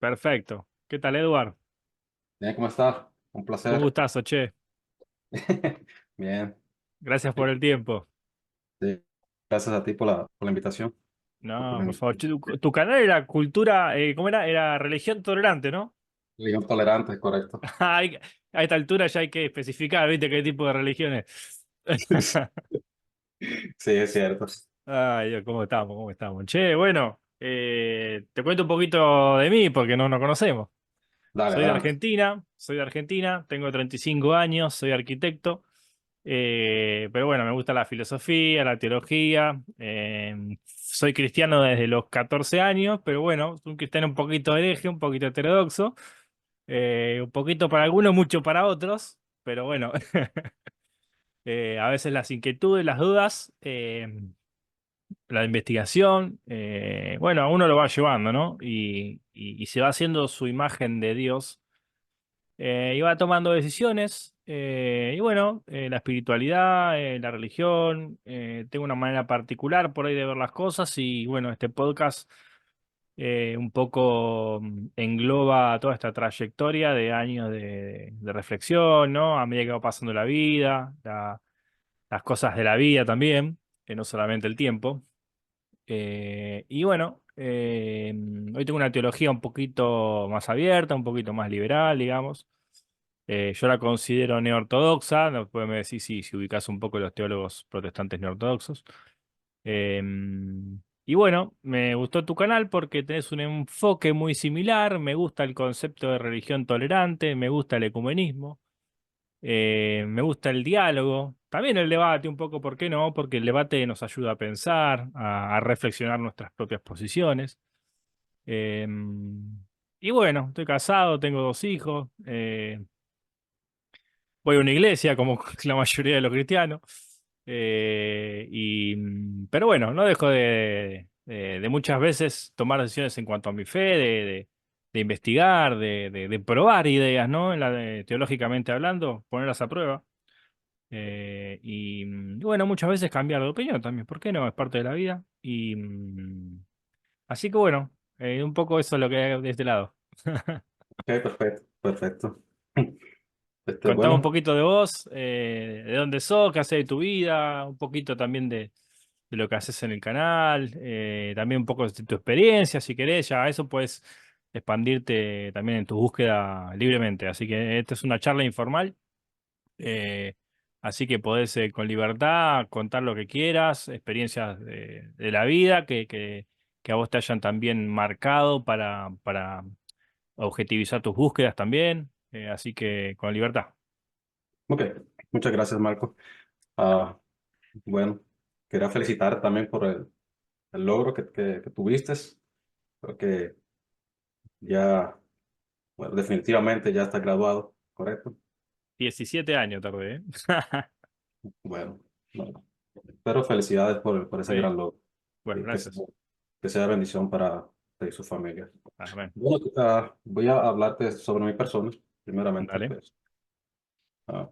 Perfecto. ¿Qué tal, Eduard? Bien, ¿cómo está? Un Un placer. gustazo, che. Bien. Gracias por el tiempo. Sí. Gracias a ti por la invitación. No, por favor. Che, tu canal era cultura, ¿cómo era? Era religión tolerante, ¿no? Religión tolerante, correcto. Hay- A esta altura ya hay que especificar, ¿viste? ¿Qué tipo de religiones? Sí, es cierto. Ay, Dios, ¿cómo estamos? ¿Cómo estamos? Che, bueno, te cuento un poquito de mí porque no nos conocemos. Dale, adelante. Soy de Argentina, tengo 35 años, soy arquitecto. Pero bueno, me gusta la filosofía, la teología. Soy cristiano desde los 14 años, pero bueno, soy un cristiano un poquito hereje, un poquito heterodoxo. Un poquito para algunos, mucho para otros. Pero bueno, a veces las inquietudes, las dudas, la investigación, bueno, a uno lo va llevando, ¿no? Y se va haciendo su imagen de Dios. Iba tomando decisiones y bueno, la espiritualidad, la religión, tengo una manera particular por ahí de ver las cosas y bueno, este podcast un poco engloba toda esta trayectoria de años de reflexión, ¿no? A medida que va pasando la vida, las cosas de la vida también, no solamente el tiempo. Y bueno, hoy tengo una teología un poquito más abierta, un poquito más liberal, digamos. Yo la considero neortodoxa, después me decís si ubicás un poco los teólogos protestantes neortodoxos. Eh, y bueno, me gustó tu canal porque tenés un enfoque muy similar, me gusta el concepto de religión tolerante, me gusta el ecumenismo, me gusta el diálogo, también el debate un poco, ¿por qué no? Porque el debate nos ayuda a pensar, a reflexionar nuestras propias posiciones. Eh, y bueno, estoy casado, tengo dos hijos. Voy a una iglesia, como la mayoría de los cristianos. Pero bueno, no dejo de muchas veces tomar decisiones en cuanto a mi fe, de investigar, de probar ideas, ¿no? Teológicamente hablando, ponerlas a prueba. Y bueno, muchas veces cambiar de opinión también, ¿por qué no? Es parte de la vida. Así que bueno, un poco eso es lo que hay de este lado. Ok, perfecto, perfecto. Contame un Bueno, poquito de vos, de dónde sos, qué haces de tu vida, un poquito también de lo que haces en el canal, también un poco de tu experiencia, si querés, ya eso puedes expandirte también en tu búsqueda libremente. Así que esta es una charla informal, eh, así que podés con libertad contar lo que quieras, experiencias de la vida que a vos te hayan también marcado para objetivizar tus búsquedas también, así que con libertad. ok. Muchas gracias, Marco. Ah, bueno, quería felicitar también por el logro que tuviste. Porque ya, bueno, definitivamente ya está graduado, ¿correcto? 17 años tardé, ¿eh? Bueno, bueno. Pero felicidades por ese Sí, gran logro. bueno, Y gracias. que sea bendición para usted y su familia. Amén. Bueno, voy a hablarte sobre mi persona. Primeramente, Dale. pues, ah,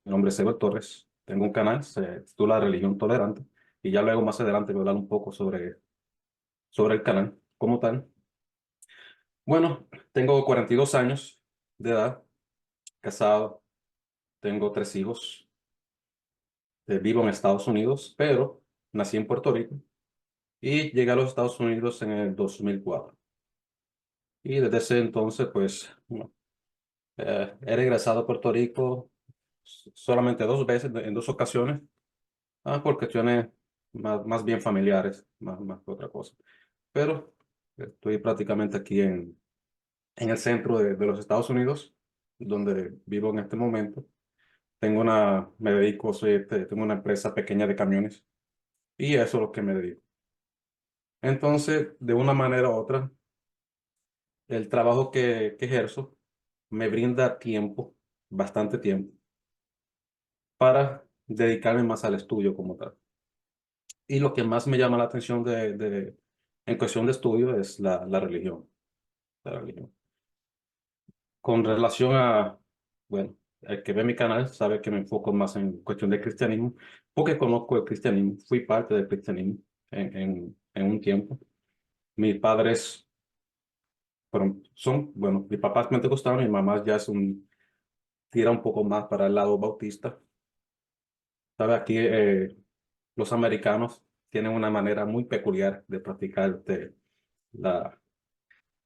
mi nombre es Ever Torres. Tengo un canal, se titula Religión Tolerante. Y ya luego, más adelante, voy a hablar un poco sobre el canal como tal. Bueno, tengo 42 años de edad, casado, tengo tres hijos. Vivo en Estados Unidos, pero nací en Puerto Rico y llegué a los Estados Unidos en el 2004. Y desde ese entonces, pues, bueno, he regresado a Puerto Rico solamente dos veces, en dos ocasiones, por cuestiones más bien familiares, más que otra cosa. Pero estoy prácticamente aquí en el centro de los Estados Unidos, donde vivo en este momento. Me dedico, tengo una empresa pequeña de camiones y eso es lo que me dedico. Entonces, de una manera u otra, el trabajo que ejerzo me brinda tiempo, bastante tiempo, para dedicarme más al estudio como tal. Y lo que más me llama la atención en cuestión de estudio es la religión, la religión. Con relación bueno, el que ve mi canal sabe que me enfoco más en cuestión de cristianismo, porque conozco el cristianismo, fui parte del cristianismo en un tiempo. Mis padres pero son, bueno, mi papá es pentecostal, mi mamá ya es tira un poco más para el lado bautista. ¿Sabe? Aquí los americanos tienen una manera muy peculiar de practicar la,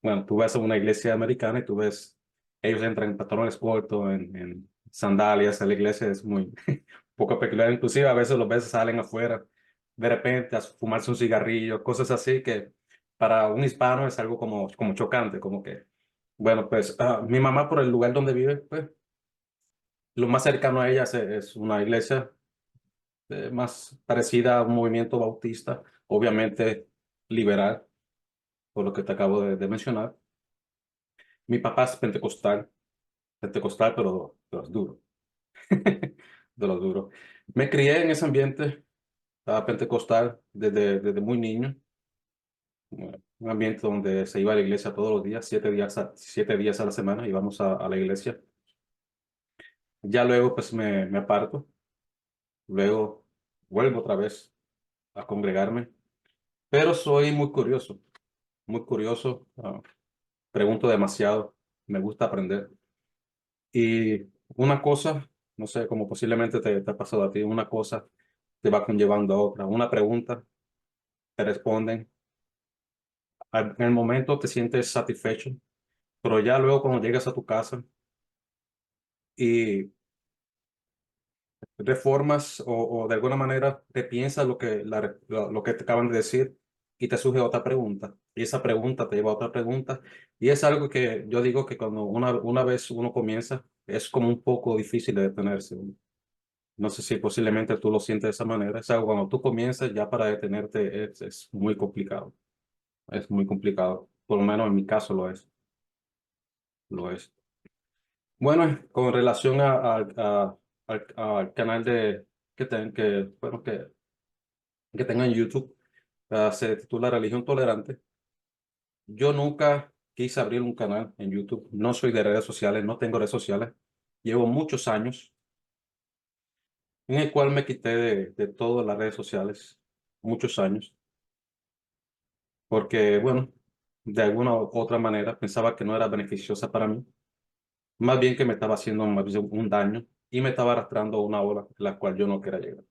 bueno, tú ves a una iglesia americana y tú ves, ellos entran en pantalones cortos, en sandalias, a la iglesia es muy poco peculiar, inclusive a veces los ves salen afuera de repente a fumarse un cigarrillo, cosas así que para un hispano es algo como chocante, como que, bueno, pues mi mamá por el lugar donde vive, pues lo más cercano a ella es una iglesia más parecida a un movimiento bautista, obviamente liberal, por lo que te acabo de mencionar. Mi papá es pentecostal, pero de los duros, de los duros. Me crié en ese ambiente pentecostal desde muy niño, un ambiente donde se iba a la iglesia todos los días, 7 días a la semana, íbamos a la iglesia. Ya luego pues me aparto, luego vuelvo otra vez a congregarme, pero soy muy curioso, pregunto demasiado, me gusta aprender. Y una cosa, no sé, como posiblemente te ha pasado a ti, una cosa te va conllevando a otra. Una pregunta, te responden. En el momento te sientes satisfecho, pero ya luego cuando llegas a tu casa y reformas o de alguna manera te piensas lo que te acaban de decir y te surge otra pregunta. Y esa pregunta te lleva a otra pregunta. Y es algo que yo digo que cuando una vez uno comienza, es como un poco difícil de detenerse. No sé si posiblemente tú lo sientes de esa manera. O sea, cuando tú comienzas ya para detenerte es muy complicado. Es muy complicado. Por lo menos en mi caso lo es. Lo es. Bueno, con relación al canal bueno, que tengo en YouTube, se titula Religión Tolerante. Yo nunca quise abrir un canal en YouTube. No soy de redes sociales, no tengo redes sociales. Llevo muchos años en el cual me quité de todas las redes sociales. Muchos años. Porque, bueno, de alguna u otra manera pensaba que no era beneficiosa para mí, más bien que me estaba haciendo más bien un daño y me estaba arrastrando a una ola en la cual yo no quería llegar.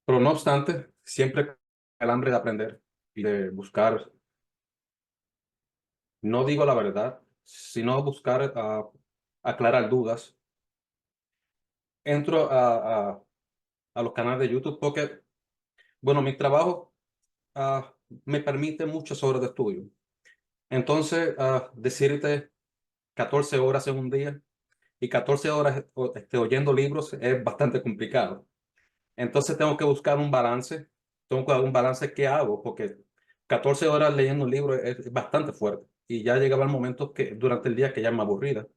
Pero no obstante, siempre el hambre de aprender y de buscar, no digo la verdad, sino buscar aclarar dudas, entro a los canales de YouTube porque, bueno, mi trabajo me permite muchas horas de estudio. Entonces, decirte 14 horas en un día y 14 horas oyendo libros es bastante complicado. Entonces tengo que buscar un balance. Tengo que dar un balance. ¿Qué hago? Porque 14 horas leyendo un libro es bastante fuerte. Y ya llegaba el momento que durante el día que ya me aburría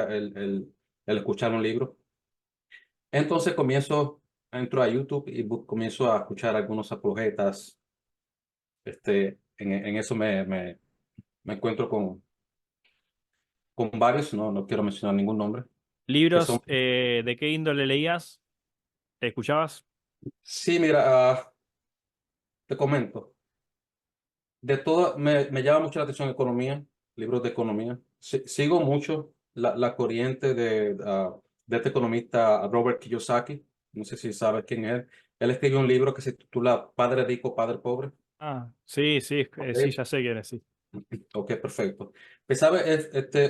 el escuchar un libro. Entonces entro a YouTube y comienzo a escuchar algunos apologetas. En eso me encuentro con varios, no quiero mencionar ningún nombre, que son. ¿Libros de qué índole leías? ¿Escuchabas? Sí, mira, te comento. Me llama mucho la atención economía, libros de economía. Sigo mucho la corriente de este economista Robert Kiyosaki. No sé si sabes quién es. Él escribió un libro que se titula Padre Rico, Padre Pobre. Ah, sí, sí, sí, Ok, ya sé quién es, sí. ok, perfecto. Pues, ¿sabe?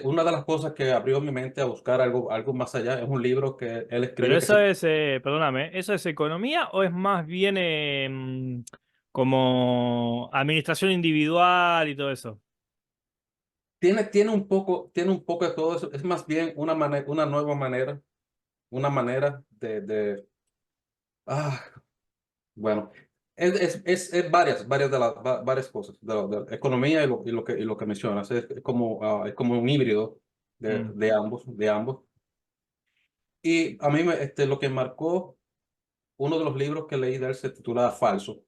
Una de las cosas que abrió mi mente a buscar algo más allá es un libro que él Pero escribe que eso se es, perdóname, ¿eso es economía o es más bien como administración individual y todo eso? tiene un poco de todo eso. Es más bien una nueva manera, una manera ah, bueno, es varias varias cosas de la economía y lo que mencionas. Es como un híbrido Mm. de ambos. Y a mí lo que marcó uno de los libros que leí de él se titula Falso,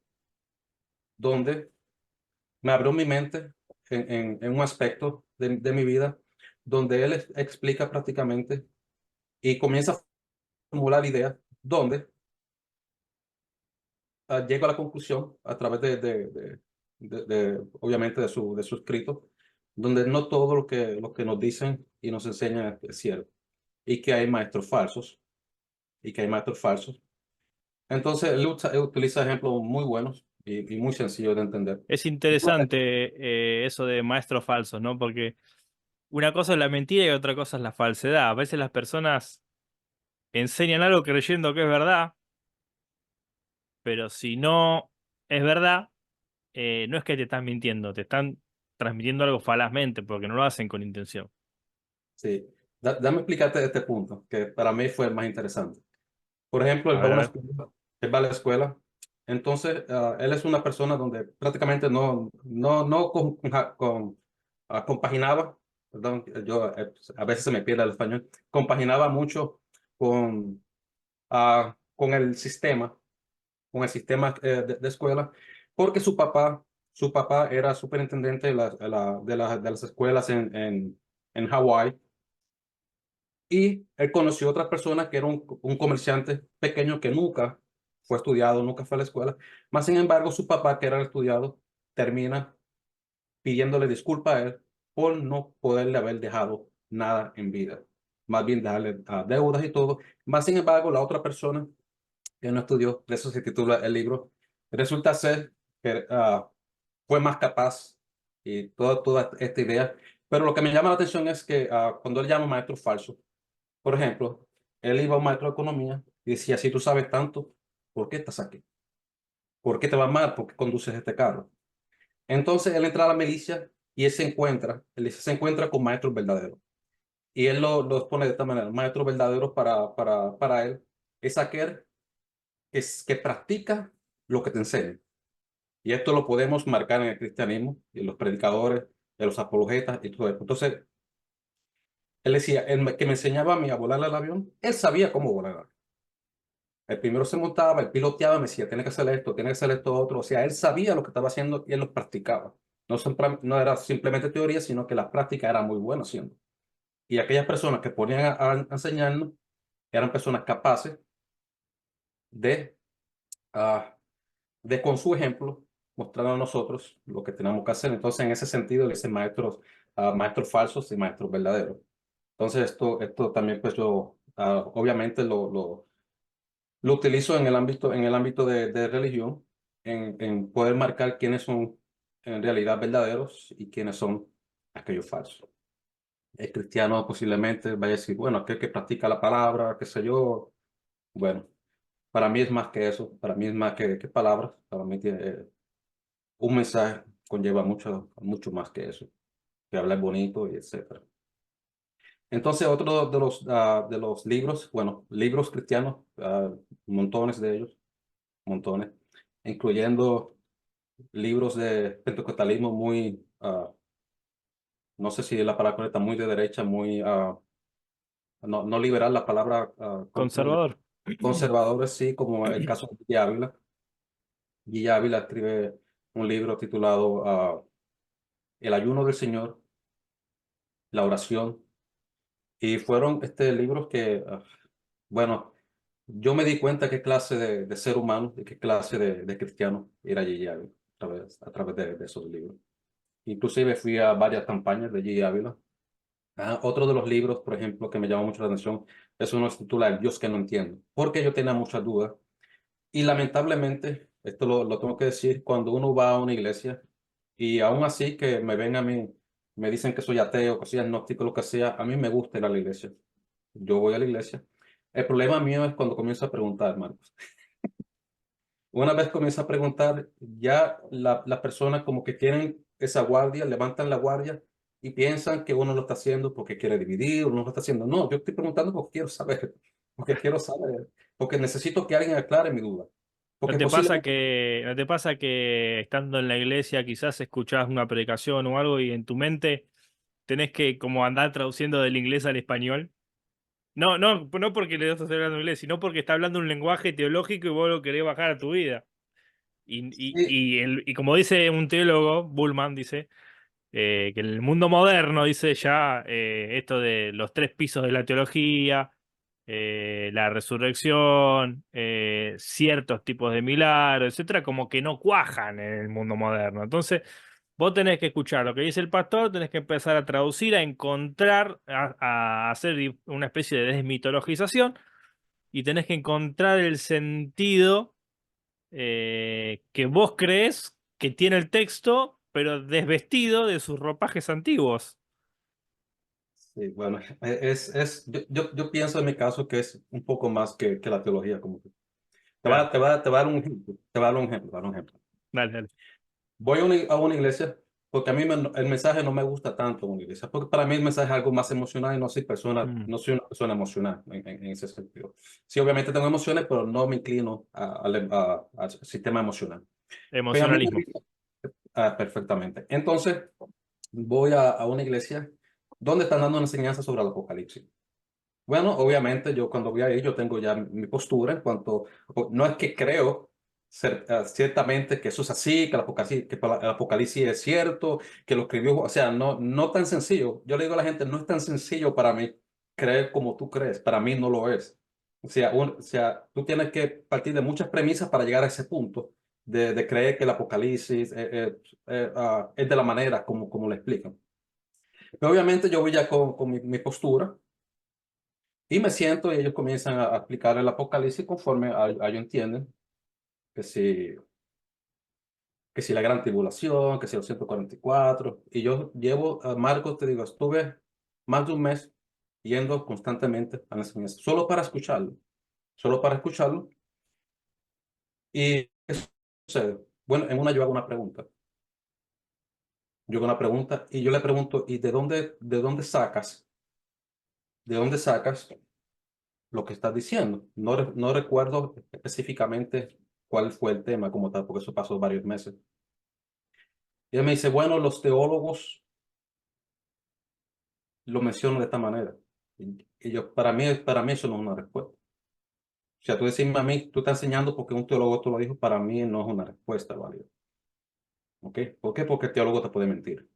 donde me abrió mi mente en un aspecto de mi vida, donde él explica prácticamente y comienza a formular ideas, donde llego a la conclusión a través obviamente de su escrito, donde no todo lo que nos dicen y nos enseñan es cierto, y que hay maestros falsos, y que hay maestros falsos. Entonces, él utiliza ejemplos muy buenos y muy sencillos de entender. Es interesante eso de maestros falsos, ¿no? Porque una cosa es la mentira y otra cosa es la falsedad. A veces las personas enseñan algo creyendo que es verdad, pero si no es verdad, no es que te están mintiendo, te están transmitiendo algo falazmente porque no lo hacen con intención. Sí. Dame explicarte este punto, que para mí fue el más interesante. Por ejemplo, A ver, a ver. él va a la escuela, entonces él es una persona donde prácticamente no compaginaba, perdón, yo a veces se me pierde el español, compaginaba mucho con, con el sistema de escuela, porque su papá era superintendente de las escuelas en Hawái, y él conoció otras personas que era un comerciante pequeño que nunca fue estudiado, nunca fue a la escuela. Más sin embargo, su papá, que era el estudiado, termina pidiéndole disculpas a él por no poderle haber dejado nada en vida. Más bien dejarle deudas y todo. Más sin embargo, la otra persona que no estudió, de eso se titula el libro, resulta ser que fue más capaz y toda esta idea. Pero lo que me llama la atención es que cuando él llama maestro falso, por ejemplo, él iba a un maestro de economía y decía, si tú sabes tanto, ¿por qué estás aquí? ¿Por qué te va mal? ¿Por qué conduces este carro? Entonces él entra a la milicia y él dice, se encuentra con maestros verdaderos. Y él lo expone de esta manera, maestros verdaderos para él es aquel que practica lo que te enseña. Y esto lo podemos marcar en el cristianismo, y en los predicadores, en los apologetas y todo esto. Entonces, él decía, que me enseñaba a mí a volar el avión, él sabía cómo volar. El primero se montaba, el piloteaba, me decía, tiene que hacer esto, tiene que hacer esto otro. O sea, él sabía lo que estaba haciendo y él lo practicaba. No era simplemente teoría, sino que la práctica era muy buena haciendo. Y aquellas personas que ponían a enseñarnos eran personas capaces de, ah, de con su ejemplo, mostrar a nosotros lo que tenemos que hacer. Entonces, en ese sentido, le dicen maestros, maestros falsos y maestros verdaderos. Entonces, esto también, pues, obviamente lo utilizo en el ámbito de religión, en poder marcar quiénes son en realidad verdaderos y quiénes son aquellos falsos. El cristiano posiblemente vaya a decir, bueno, aquel que practica la palabra, qué sé yo. Bueno, para mí es más que eso, para mí es más que palabras, para mí tiene, un mensaje conlleva mucho más que eso, que hablar bonito y etcétera. Entonces, otro de los libros, bueno, libros cristianos, montones de ellos, montones, incluyendo libros de pentecostalismo muy, no sé si la palabra correcta, muy de derecha, muy, no liberal, la palabra Conservador. conservadores, sí, como el caso de Guilla Ávila. Guilla Ávila escribe un libro titulado El ayuno del Señor, la oración, y fueron libros que, bueno, yo me di cuenta qué clase de ser humano, de qué clase de cristiano era Guilla Ávila a través de esos libros. Inclusive fui a varias campañas de G. Ávila. Otro de los libros, por ejemplo, que me llamó mucho la atención, es uno que se titula El Dios que no entiendo, porque yo tenía muchas dudas. Y lamentablemente, esto lo tengo que decir, cuando uno va a una iglesia y aún así que me ven a mí, me dicen que soy ateo, que soy agnóstico, lo que sea, a mí me gusta ir a la iglesia. Yo voy a la iglesia. El problema mío es cuando comienzo a preguntar, Marcos. Una vez comienza a preguntar, ya las personas como que tienen esa guardia, levantan la guardia y piensan que uno lo está haciendo porque quiere dividir, uno lo está haciendo. No, yo estoy preguntando porque quiero saber, porque necesito que alguien aclare mi duda. Porque posiblemente, No te pasa que estando en la iglesia quizás escuchás una predicación o algo y en tu mente tenés que como andar traduciendo del inglés al español? No porque le estás hablando inglés, sino porque está hablando un lenguaje teológico y vos lo querés bajar a tu vida. sí, Y como dice un teólogo, Bullman dice, que en el mundo moderno, dice ya esto de los tres pisos de la teología, la resurrección, ciertos tipos de milagros, etcétera, como que no cuajan en el mundo moderno. Entonces, vos tenés que escuchar lo que dice el pastor, tenés que empezar a traducir, a encontrar, a hacer una especie de desmitologización y tenés que encontrar el sentido que vos crees que tiene el texto, pero desvestido de sus ropajes antiguos. Sí, bueno, yo pienso en mi caso que es un poco más que la teología. Como que Claro, te va a dar un ejemplo. Te va a dar un ejemplo, te voy a dar un ejemplo. dale, dale. Voy a una iglesia porque a mí el mensaje no me gusta tanto en una iglesia, porque para mí el mensaje es algo más emocional y Mm, no soy una persona emocional en ese sentido. Sí, obviamente tengo emociones, pero no me inclino al sistema emocional. Pues a mí emocionalismo. perfectamente. Entonces, voy a una iglesia donde están dando una enseñanza sobre el Apocalipsis. Bueno, obviamente yo cuando voy ahí yo tengo ya mi postura en cuanto, no es que creo ciertamente que eso es así, que el Apocalipsis es cierto, que lo escribió, o sea, no tan sencillo. Yo le digo a la gente, no es tan sencillo para mí creer como tú crees, para mí no lo es. O sea, tú tienes que partir de muchas premisas para llegar a ese punto de creer que el Apocalipsis es de la manera como le explican. Pero obviamente yo voy ya con mi postura. Y me siento y ellos comienzan a explicar el Apocalipsis conforme a ellos entienden que si la gran tribulación, que si los 144. Y yo llevo, a Marcos, te digo, estuve más de un mes yendo constantemente a la enseñanza, solo para escucharlo, solo para escucharlo. Y eso sucede. Bueno, en una yo hago una pregunta. Yo hago una pregunta y yo le pregunto, ¿y de dónde sacas lo que estás diciendo? No recuerdo específicamente cuál fue el tema como tal, porque eso pasó varios meses. Y él me dice, bueno, los teólogos lo mencionan de esta manera. Y yo, para mí eso no es una respuesta. O sea, tú decirme a mí, tú estás enseñando porque un teólogo te lo dijo, para mí no es una respuesta válida. ¿Ok? ¿Por qué? Porque el teólogo te puede mentir.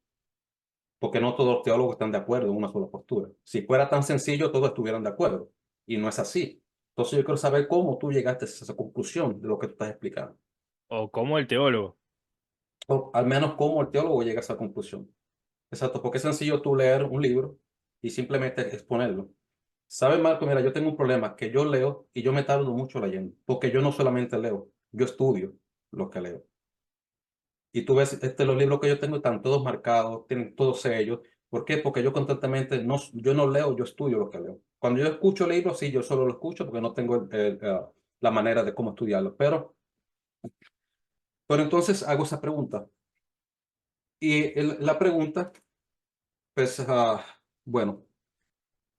Porque no todos los teólogos están de acuerdo en una sola postura. Si fuera tan sencillo, todos estuvieran de acuerdo. Y no es así. Entonces yo quiero saber cómo tú llegaste a esa conclusión de lo que tú estás explicando. O como el teólogo. O al menos cómo el teólogo llega a esa conclusión. Exacto, porque es sencillo tú leer un libro y simplemente exponerlo. ¿Sabes, Marco? Mira, yo tengo un problema que yo leo y yo me tardo mucho leyendo, porque yo no solamente leo, yo estudio lo que leo. Y tú ves, los libros que yo tengo están todos marcados, tienen todos sellos. ¿Por qué? Porque yo constantemente yo no leo, yo estudio lo que leo. Cuando yo escucho libros, sí, yo solo lo escucho porque no tengo la manera de cómo estudiarlo. Pero entonces hago esa pregunta. Y la pregunta, pues, bueno.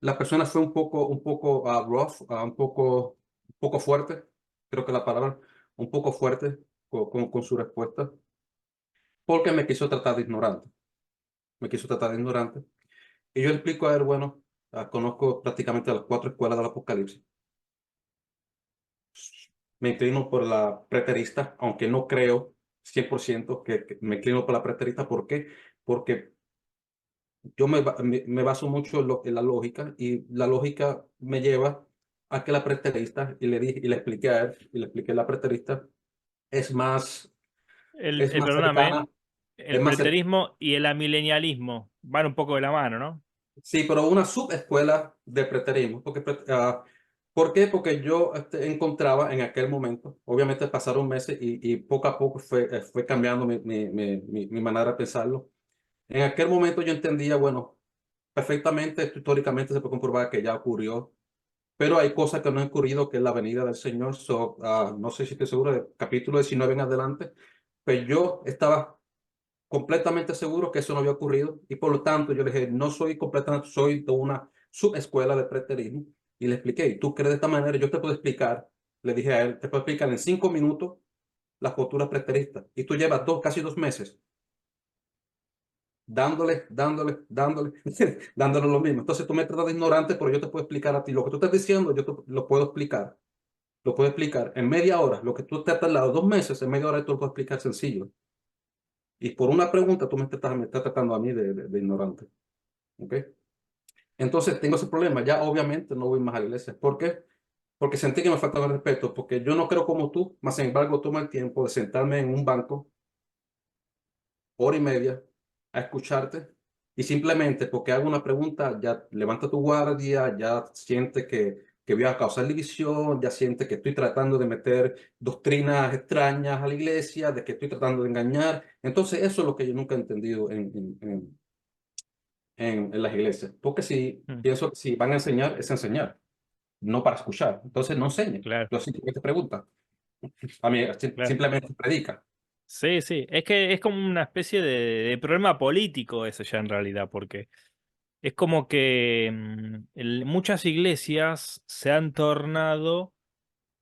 La persona fue un poco rough, un poco fuerte, creo que la palabra, un poco fuerte con su respuesta, porque me quiso tratar de ignorante, me quiso tratar de ignorante. Y yo le explico a él, bueno, conozco prácticamente las cuatro escuelas del Apocalipsis. Me inclino por la preterista, aunque no creo 100% que me inclino por la preterista. ¿Por qué? Porque yo me baso mucho en la lógica y la lógica me lleva a que la preterista, y le dije, y le expliqué a él, y le expliqué la preterista, es más Perdóname, cercana, es el más cercana. preterismo y el amilenialismo van un poco de la mano, ¿no? Sí, pero una subescuela de preterismo. ¿Por qué? Porque yo encontraba en aquel momento, obviamente pasaron meses y poco a poco fue cambiando mi manera de pensarlo. En aquel momento yo entendía, bueno, perfectamente, esto históricamente se puede comprobar que ya ocurrió. Pero hay cosas que no han ocurrido, que es la venida del Señor. No sé si estoy seguro, del capítulo 19 en adelante. Pero yo estaba completamente seguro que eso no había ocurrido. Y por lo tanto, yo le dije, no soy completamente, soy de una subescuela de preterismo. Y le expliqué, ¿y tú crees de esta manera? Yo te puedo explicar, le dije a él, te puedo explicar en 5 minutos las posturas preteristas. Y tú llevas casi 2 meses dándole, dándole lo mismo. Entonces tú me tratas de ignorante, pero yo te puedo explicar a ti. Lo que tú estás diciendo, yo te lo puedo explicar. Lo puedo explicar en media hora. Lo que tú te has tardado 2 meses, en media hora tú lo puedes explicar sencillo. Y por una pregunta tú me estás tratando a mí de ignorante. ¿Ok? Entonces tengo ese problema. Ya obviamente no voy más a la iglesia. ¿Por qué? Porque sentí que me faltaba el respeto, porque yo no creo como tú, más sin embargo tomo el tiempo de sentarme en un banco, hora y media, a escucharte, y simplemente porque hago una pregunta, ya levanta tu guardia, ya siente que voy a causar división, ya siente que estoy tratando de meter doctrinas extrañas a la iglesia, de que estoy tratando de engañar. Entonces eso es lo que yo nunca he entendido en las iglesias. Porque si Mm, pienso que si van a enseñar, es enseñar, no para escuchar. Entonces no enseñen. claro, Yo simplemente pregunta. A mí claro. simplemente predica. Sí, sí, es que es como una especie de problema político eso ya en realidad, porque es como que muchas iglesias se han tornado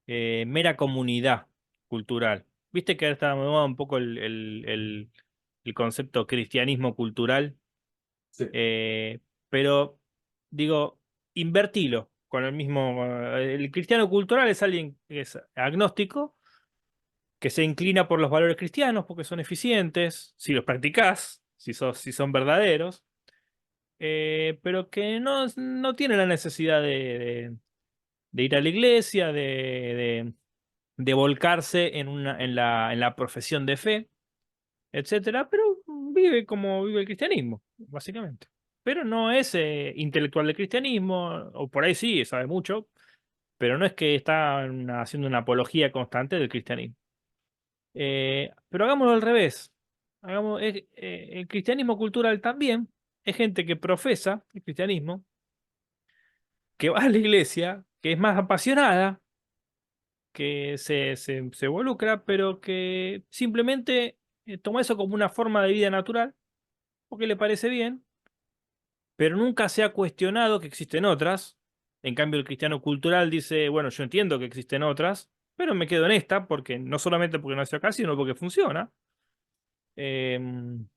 mera comunidad cultural. Viste que ahora está de moda un poco el concepto cristianismo cultural. Sí, Eh, pero digo, invertilo con el mismo. El cristiano cultural es alguien que es agnóstico, que se inclina por los valores cristianos porque son eficientes, si los practicás, si son verdaderos, pero que no tiene la necesidad de ir a la iglesia, de volcarse en la profesión de fe, etcétera, pero vive como vive el cristianismo, básicamente. Pero no es intelectual del cristianismo, o por ahí sí, sabe mucho, pero no es que está haciendo una apología constante del cristianismo. Pero hagámoslo al revés. El cristianismo cultural también es gente que profesa el cristianismo, que va a la iglesia, que es más apasionada, que se involucra, pero que simplemente toma eso como una forma de vida natural, porque le parece bien, pero nunca se ha cuestionado que existen otras. En cambio, el cristiano cultural dice, bueno, yo entiendo que existen otras, pero me quedo en esta, porque no solamente porque nació acá, sino porque funciona. Em,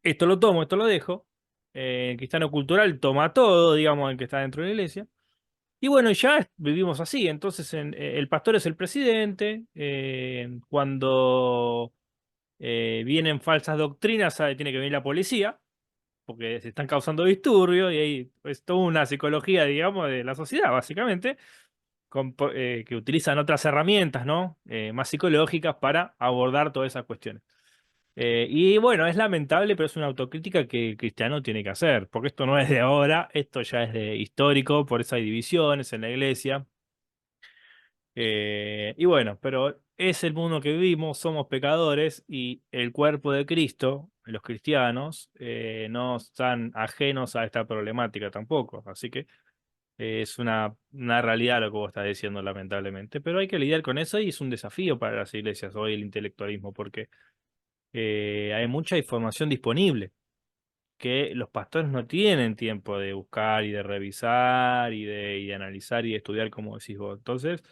Esto lo tomo, esto lo dejo. El cristiano cultural toma todo, digamos, el que está dentro de la iglesia. Y bueno, ya vivimos así. Entonces, el pastor es el presidente. Cuando vienen falsas doctrinas, tiene que venir la policía porque se están causando disturbios y hay es toda una psicología, digamos, de la sociedad, básicamente, que utilizan otras herramientas, ¿no? Más psicológicas para abordar todas esas cuestiones. Y bueno, es lamentable, pero es una autocrítica que el cristiano tiene que hacer, porque esto no es de ahora, esto ya es de histórico, por eso hay divisiones en la iglesia. Y bueno, pero es el mundo que vivimos, somos pecadores y el cuerpo de Cristo, los cristianos, no están ajenos a esta problemática tampoco. Así que es una realidad lo que vos estás diciendo, lamentablemente. Pero hay que lidiar con eso y es un desafío para las iglesias hoy el intelectualismo, porque hay mucha información disponible que los pastores no tienen tiempo de buscar y de revisar y de analizar y de estudiar, como decís vos. Entonces,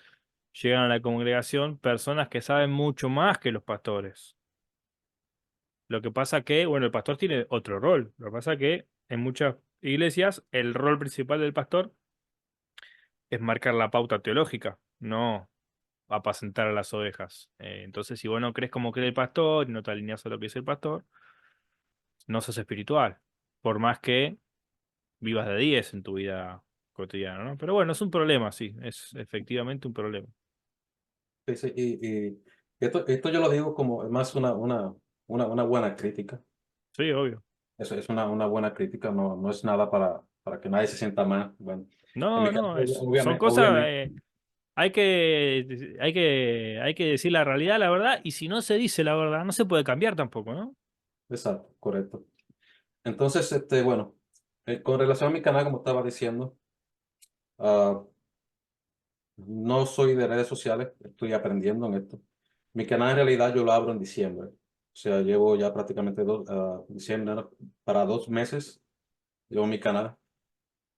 llegan a la congregación personas que saben mucho más que los pastores. Lo que pasa que, bueno, el pastor tiene otro rol. Lo que pasa que en muchas iglesias el rol principal del pastor es marcar la pauta teológica, no apacentar a las ovejas. Entonces, si vos no crees como cree el pastor y no te alineas a lo que dice el pastor, no sos espiritual. Por más que vivas de 10 en tu vida cotidiana, ¿no? Pero bueno, es un problema, sí, es efectivamente un problema. sí, sí, y esto yo lo digo como más una buena crítica. Sí, obvio. Eso es una buena crítica, no, no es nada para que nadie se sienta mal. Bueno, en No, mi caso, no, son obviamente, cosas, obviamente, hay que decir la realidad, la verdad, y si no se dice la verdad, no se puede cambiar tampoco, ¿no? exacto, correcto. Entonces, bueno, con relación a mi canal, como estaba diciendo, ah, no soy de redes sociales, estoy aprendiendo en esto. Mi canal en realidad yo lo abro en diciembre. O sea, llevo ya prácticamente diciembre, ¿no? Para 2 meses, llevo mi canal.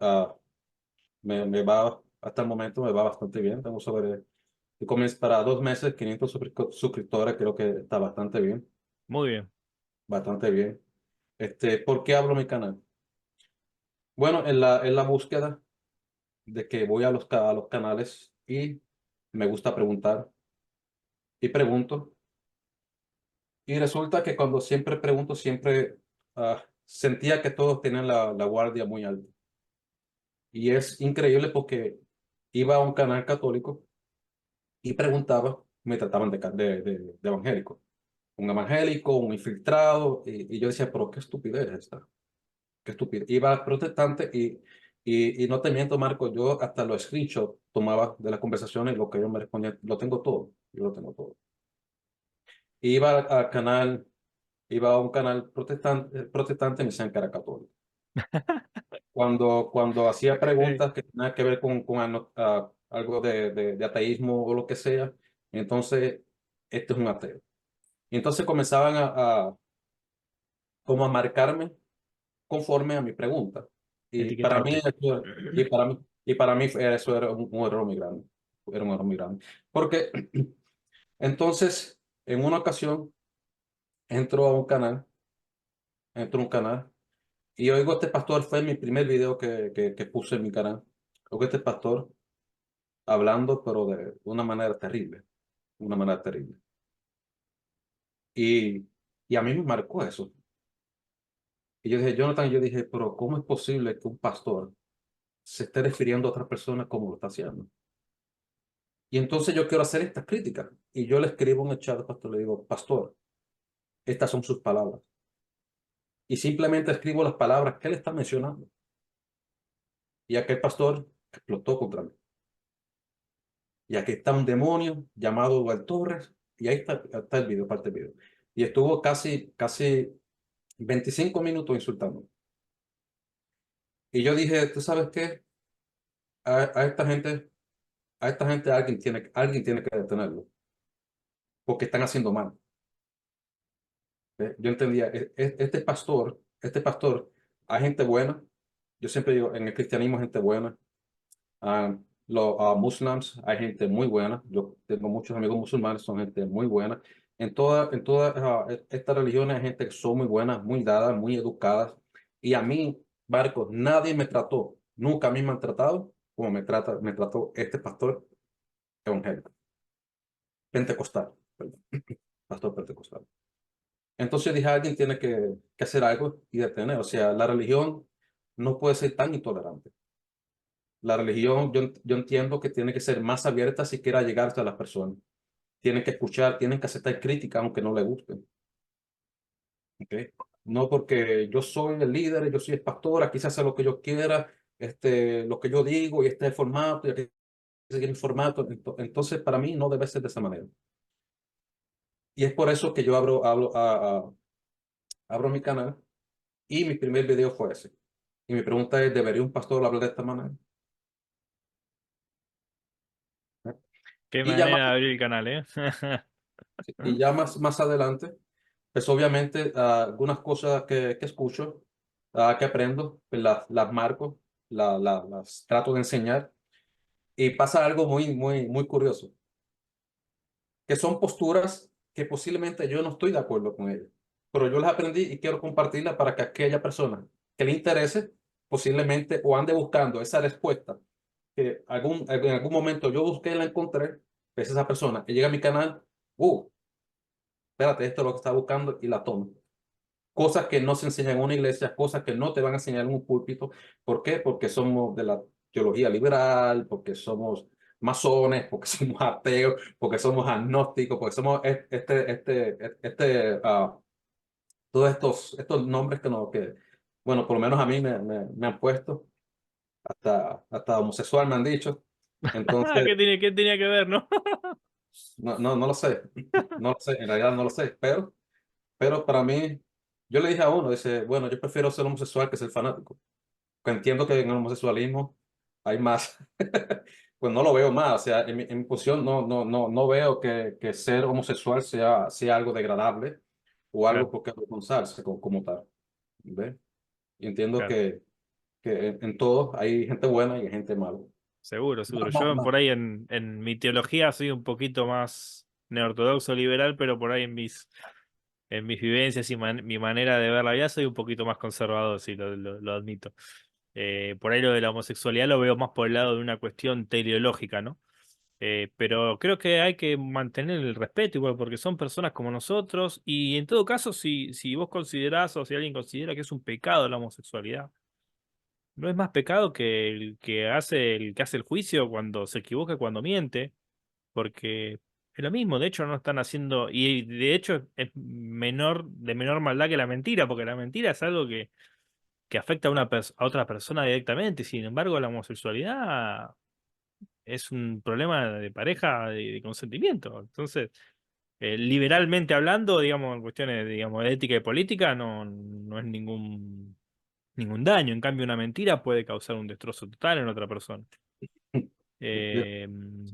Ah, me va, hasta el momento me va bastante bien. Tengo para 2 meses, 500 suscriptores, creo que está bastante bien, Muy bien, bastante bien. ¿Por qué abro mi canal? Bueno, en la búsqueda de que voy a los canales y me gusta preguntar y pregunto. Y resulta que cuando siempre pregunto, siempre sentía que todos tenían la guardia muy alta. Y es increíble porque iba a un canal católico y preguntaba, me trataban de evangélico. Un evangélico, un infiltrado, y yo decía, pero qué estupidez es esta, qué estupidez. Iba a protestante y no te miento, Marco, yo hasta los screenshots tomaba de las conversaciones, lo que ellos me respondían, lo tengo todo, yo lo tengo todo. Iba al canal, iba a un canal protestante, me decían que era católico. Cuando hacía Ok. preguntas que tenían que ver con algo de ateísmo o lo que sea, entonces, este es un ateo. Y entonces comenzaban como a marcarme conforme a mi pregunta. Y para mí, Etiquetarte. eso era un error muy grande. Era un error muy grande. Porque entonces, en una ocasión, entro a un canal, entro a un canal, y oigo a este pastor, fue mi primer video que puse en mi canal. Oigo a este pastor hablando, pero de una manera terrible, una manera terrible. Y, y a mí me marcó eso. Y yo dije, Jonathan, yo dije, pero ¿cómo es posible que un pastor se esté refiriendo a otra persona como lo está haciendo? Y entonces yo quiero hacer esta crítica. Y yo le escribo en el chat al pastor, le digo, pastor, estas son sus palabras. Y simplemente escribo las palabras que él está mencionando. Y aquel pastor explotó contra mí. Y aquí está un demonio llamado Dual Torres. Y ahí está el video, parte del video. Y estuvo casi 25 minutos insultando. Y yo dije, ¿tú sabes qué? A esta gente alguien tiene que detenerlo. Porque están haciendo mal. ¿Ve? Yo entendía, este pastor, hay gente buena. Yo siempre digo, en el cristianismo hay gente buena. Los musulmanes, hay gente muy buena. Yo tengo muchos amigos musulmanes, son gente muy buena. En todas estas religiones hay gente que son muy buenas, muy dadas, muy educadas. Y a mí, Marcos, nadie me trató, nunca a mí me han tratado como me trató este pastor evangélico, pentecostal, perdón, pastor pentecostal. Entonces dije, alguien tiene que hacer algo y detener. O sea, la religión no puede ser tan intolerante. La religión, yo entiendo que tiene que ser más abierta si quiere llegar hasta las personas. Tienen que escuchar, tienen que aceptar crítica aunque no le gusten. ¿Ok? No porque yo soy el líder, yo soy el pastor, aquí se hace lo que yo quiera, lo que yo digo y este es el formato y aquí se sigue el formato. Entonces, para mí no debe ser de esa manera. Y es por eso que yo abro mi canal y mi primer video fue ese. Y mi pregunta es, ¿debería un pastor hablar de esta manera? ¿Eh? Qué Y ya más, manera de abrir el canal, ¿eh? y ya más adelante, pues obviamente algunas cosas que escucho, que aprendo, pues las marco, las trato de enseñar. Y pasa algo muy curioso, que son posturas que posiblemente yo no estoy de acuerdo con ellas, pero yo las aprendí y quiero compartirlas para que aquella persona que le interese posiblemente o ande buscando esa respuesta que en algún momento yo busqué y la encontré, pues esa persona que llega a mi canal, espérate, esto es lo que está buscando y la toma. Cosas que no se enseñan en una iglesia, cosas que no te van a enseñar en un púlpito. ¿Por qué? Porque somos de la teología liberal, porque somos masones, porque somos ateos, porque somos agnósticos, porque somos todos estos nombres bueno, por lo menos a mí me han puesto, hasta homosexual me han dicho. Entonces, ¿Qué tenía que ver, no? no lo sé, no lo sé, en realidad no lo sé, pero para mí, yo le dije a uno, dice, bueno, yo prefiero ser homosexual que ser fanático. Que entiendo que en el homosexualismo hay más, pues no lo veo más, o sea, en mi posición no veo que ser homosexual sea algo degradable o algo Claro, por qué avergonzarse como tal. ¿Ve? Y entiendo claro. que en todo hay gente buena y hay gente mala. Seguro, Más, seguro. más, Yo más. por ahí en mi teología soy un poquito más neortodoxo liberal, pero por ahí en mis vivencias y mi manera de ver la vida soy un poquito más conservador, sí, lo admito. Por ahí lo de la homosexualidad lo veo más por el lado de una cuestión teleológica, ¿no? Pero creo que hay que mantener el respeto igual, porque son personas como nosotros, y en todo caso, si vos considerás o si alguien considera que es un pecado la homosexualidad, no es más pecado que el que hace el juicio cuando se equivoca, cuando miente, porque es lo mismo, de hecho no están haciendo, y de hecho es de menor maldad que la mentira, porque la mentira es algo que afecta a otra persona directamente, sin embargo la homosexualidad es un problema de pareja, de consentimiento. Entonces, liberalmente hablando, digamos, en cuestiones, digamos, de ética y política, no es ningún daño. En cambio, una mentira puede causar un destrozo total en otra persona. Eh,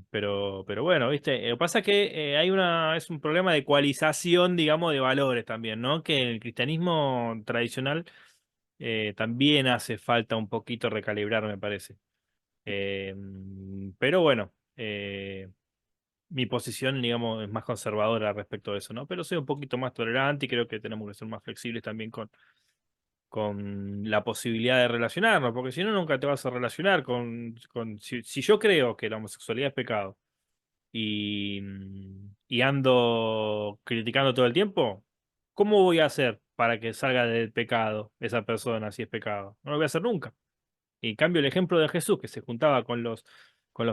pero bueno, ¿viste? Lo que pasa es que es un problema de ecualización, digamos, de valores también, ¿no? Que en el cristianismo tradicional también hace falta un poquito recalibrar, me parece. Pero bueno, mi posición, digamos, es más conservadora respecto a eso, ¿no? Pero soy un poquito más tolerante y creo que tenemos que ser más flexibles también con la posibilidad de relacionarnos, porque si no, nunca te vas a relacionar si yo creo que la homosexualidad es pecado y ando criticando todo el tiempo, ¿cómo voy a hacer para que salga del pecado esa persona si es pecado? No lo voy a hacer nunca. Y en cambio el ejemplo de Jesús, que se juntaba con los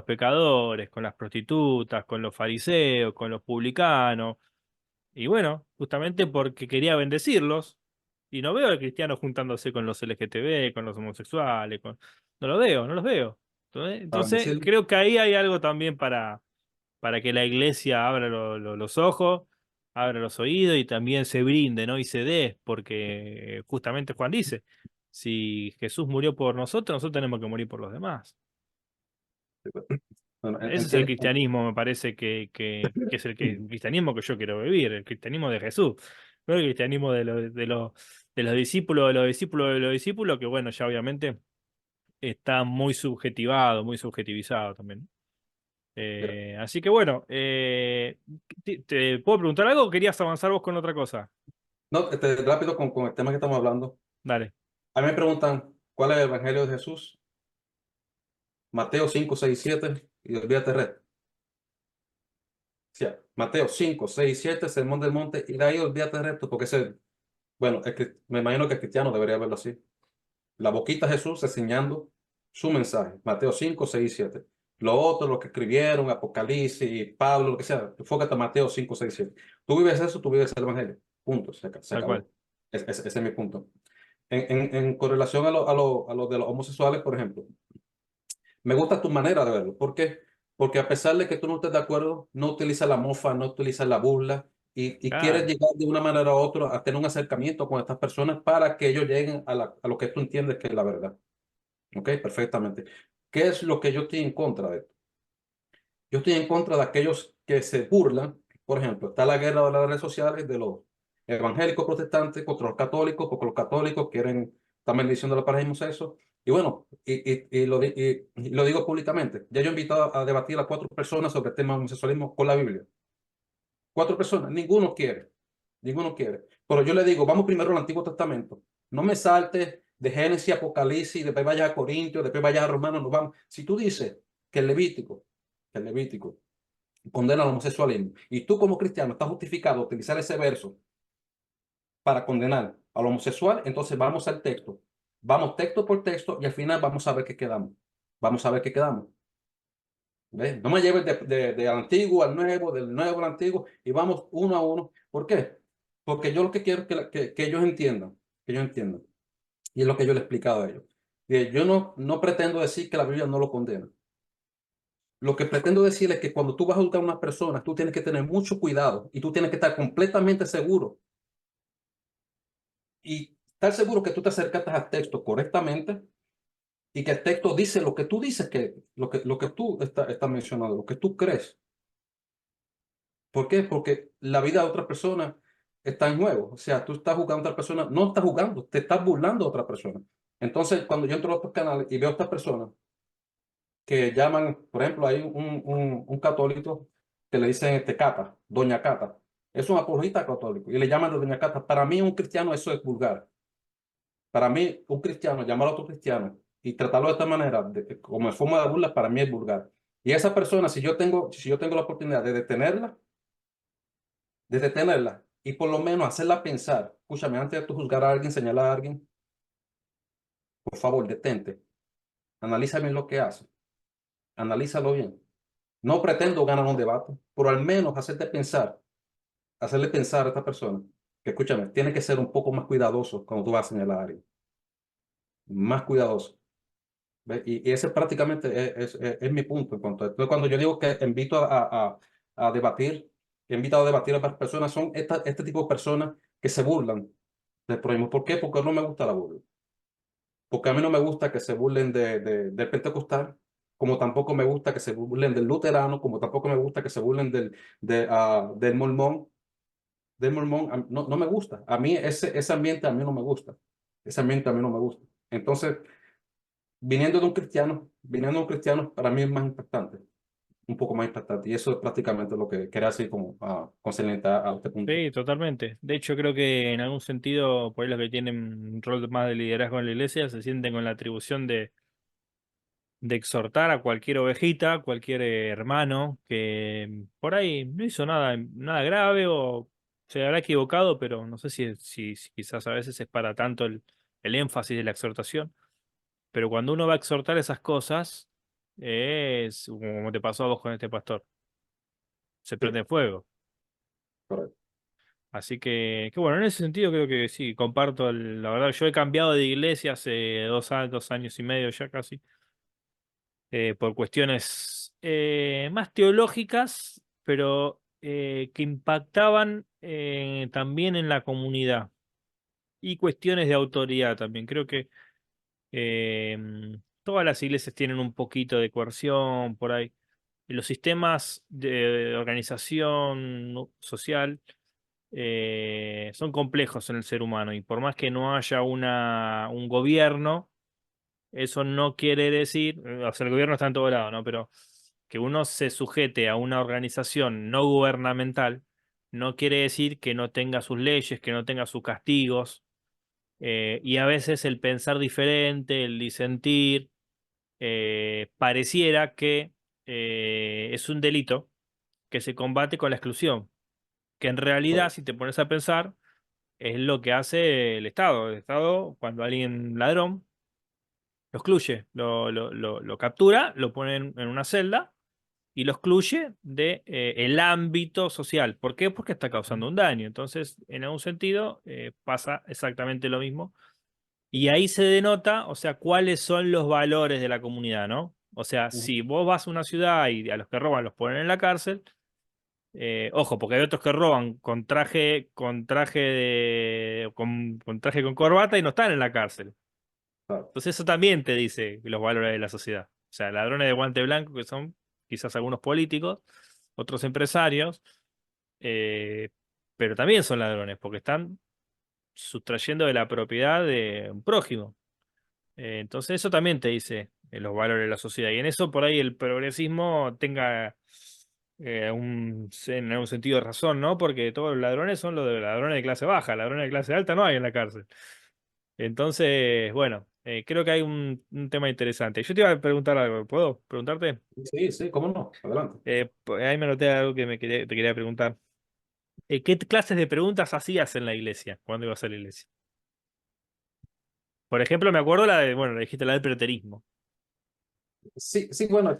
pecadores, con las prostitutas, con los fariseos, con los publicanos, y bueno, justamente porque quería bendecirlos, y no veo al cristiano juntándose con los LGTB, con los homosexuales, no lo veo, no los veo. Para Entonces, bendecirlo. creo que ahí hay algo también para que la iglesia abra los ojos, abra los oídos y también se brinde, ¿no? Y se dé, porque justamente Juan dice, si Jesús murió por nosotros, nosotros tenemos que morir por los demás. Bueno, Ese es el entiendo. cristianismo, me parece que es el cristianismo que yo quiero vivir, el cristianismo de Jesús, no el cristianismo de los discípulos, de los discípulos, de los discípulos, que bueno, ya obviamente está muy subjetivado, muy subjetivizado también. Mira, Así que bueno, ¿te puedo preguntar algo o querías avanzar vos con otra cosa? no, rápido con el tema que estamos hablando. Dale, A mí me preguntan, ¿cuál es el Evangelio de Jesús? Mateo 5 6 7 y olvídate red. O sea, Mateo 5 6 7 Sermón del Monte, y de ahí olvídate el resto, porque bueno, me imagino que el cristiano debería verlo así. La boquita de Jesús enseñando su mensaje. Mateo 5 6 7. Lo otro, lo que escribieron, Apocalipsis, Pablo, lo que sea, enfócate a Mateo 5 6 7. Tú vives eso, tú vives el Evangelio. Punto, se tal cual. acabó. Ese es mi punto. En correlación a lo de los homosexuales, por ejemplo, me gusta tu manera de verlo. ¿Por qué? Porque a pesar de que tú no estés de acuerdo, no utilizas la mofa, no utilizas la burla y quieres Claro, llegar de una manera u otra a tener un acercamiento con estas personas para que ellos lleguen a lo que tú entiendes que es la verdad. ¿Ok? Perfectamente. ¿Qué es lo que yo estoy en contra de esto? Yo estoy en contra de aquellos que se burlan. Por ejemplo, está la guerra de las redes sociales de los evangélicos protestantes contra los católicos, porque los católicos quieren estar bendiciendo la pareja y sexo. Y bueno, y lo digo públicamente. Ya yo he invitado a debatir a 4 personas sobre el tema del homosexualismo con la Biblia. 4 personas, ninguno quiere. Ninguno quiere. Pero yo le digo, vamos primero al Antiguo Testamento. No me saltes de Génesis, Apocalipsis, después vayas a Corintios, después vayas a Romanos, nos vamos. Si tú dices que el Levítico condena al homosexualismo y tú como cristiano estás justificado a utilizar ese verso para condenar al homosexual, entonces vamos al texto. Vamos texto por texto y al final vamos a ver qué quedamos. Vamos a ver qué quedamos. ¿Ves? No me lleves del antiguo al nuevo, del nuevo al antiguo, y vamos uno a uno. ¿Por qué? Porque yo lo que quiero es que ellos entiendan, y es lo que yo le he explicado a ellos. Y yo no pretendo decir que la Biblia no lo condena. Lo que pretendo decir es que cuando tú vas a juzgar a una persona, tú tienes que tener mucho cuidado y tú tienes que estar completamente seguro y estar seguro que tú te acercaste al texto correctamente y que el texto dice lo que tú dices, lo que tú estás mencionando, lo que tú crees. ¿Por qué? Porque la vida de otra persona está en juego. O sea, tú estás jugando a otra persona, no estás jugando, te estás burlando a otra persona. Entonces, cuando yo entro a otros canales y veo a estas personas que llaman, por ejemplo, hay un católico que le dicen Cata, Doña Cata. Es un apologista católico y le llaman de Doña Cata. Para mí, un cristiano, eso es vulgar. Para mí, un cristiano, llamar a otro cristiano y tratarlo de esta manera, como en forma de burla, para mí es vulgar. Y esa persona, si yo tengo la oportunidad de detenerla y por lo menos hacerla pensar, escúchame, antes de tú juzgar a alguien, señalar a alguien, por favor, detente, analiza bien lo que hace, analízalo bien. No pretendo ganar un debate, pero al menos hacerle pensar a esta persona que, escúchame, tiene que ser un poco más cuidadoso cuando tú vas en el área, más cuidadoso. ¿Ve? Y ese prácticamente es mi punto en cuanto a esto. Cuando yo digo que invito a debatir, he invitado a debatir a varias personas, son este tipo de personas que se burlan del prójimo. ¿Por qué? Porque no me gusta la burla. Porque a mí no me gusta que se burlen del pentecostal, como tampoco me gusta que se burlen del luterano, como tampoco me gusta que se burlen del mormón. No, no me gusta. A mí ese ambiente a mí no me gusta. Ese ambiente a mí no me gusta. Entonces, viniendo de un cristiano, para mí es más impactante, un poco más impactante. Y eso es prácticamente lo que quería decir como concerniente a este punto. Sí, totalmente. De hecho, creo que en algún sentido, por ahí los que tienen un rol más de liderazgo en la iglesia se sienten con la atribución de exhortar a cualquier ovejita, cualquier hermano que por ahí no hizo nada grave o se habrá equivocado, pero no sé si quizás a veces es para tanto el énfasis de la exhortación. Pero cuando uno va a exhortar esas cosas, es como te pasó a vos con este pastor, se Sí, prende fuego. correcto. Así que bueno, en ese sentido creo que sí, comparto, la verdad, yo he cambiado de iglesia hace 2 años y medio ya casi, por cuestiones más teológicas, pero que impactaban también en la comunidad y cuestiones de autoridad también. Creo que eh, todas las iglesias tienen un poquito de coerción por ahí. Y los sistemas de organización social son complejos en el ser humano y por más que no haya un gobierno, eso no quiere decir, o sea, el gobierno está en todo lado, ¿no? Pero que uno se sujete a una organización no gubernamental no quiere decir que no tenga sus leyes, que no tenga sus castigos, y a veces el pensar diferente, el disentir, pareciera que es un delito que se combate con la exclusión, que en realidad, Correcto. si te pones a pensar, es lo que hace el Estado. El Estado, cuando alguien ladrón, lo excluye, lo captura, lo pone en una celda y lo excluye de el ámbito social. ¿Por qué? Porque está causando un daño. Entonces, en algún sentido, pasa exactamente lo mismo. Y ahí se denota, o sea, cuáles son los valores de la comunidad, ¿no? O sea, Ujú. si vos vas a una ciudad y a los que roban los ponen en la cárcel, ojo, porque hay otros que roban con traje con corbata y no están en la cárcel. Claro. Entonces eso también te dice los valores de la sociedad. O sea, ladrones de guante blanco que son quizás algunos políticos, otros empresarios, eh, pero también son ladrones porque están sustrayendo de la propiedad de un prójimo. Entonces eso también te dice los valores de la sociedad. Y en eso por ahí el progresismo tenga en algún sentido de razón, ¿no? Porque todos los ladrones son los de ladrones de clase baja, ladrones de clase alta no hay en la cárcel. Entonces, bueno, creo que hay un tema interesante. Yo te iba a preguntar algo, ¿puedo preguntarte? Sí, sí, cómo no. Adelante. Ahí me noté algo que te quería preguntar. ¿Qué clases de preguntas hacías en la iglesia cuando ibas a la iglesia? Por ejemplo, me acuerdo la de, bueno, le dijiste la del preterismo. Sí, sí, bueno,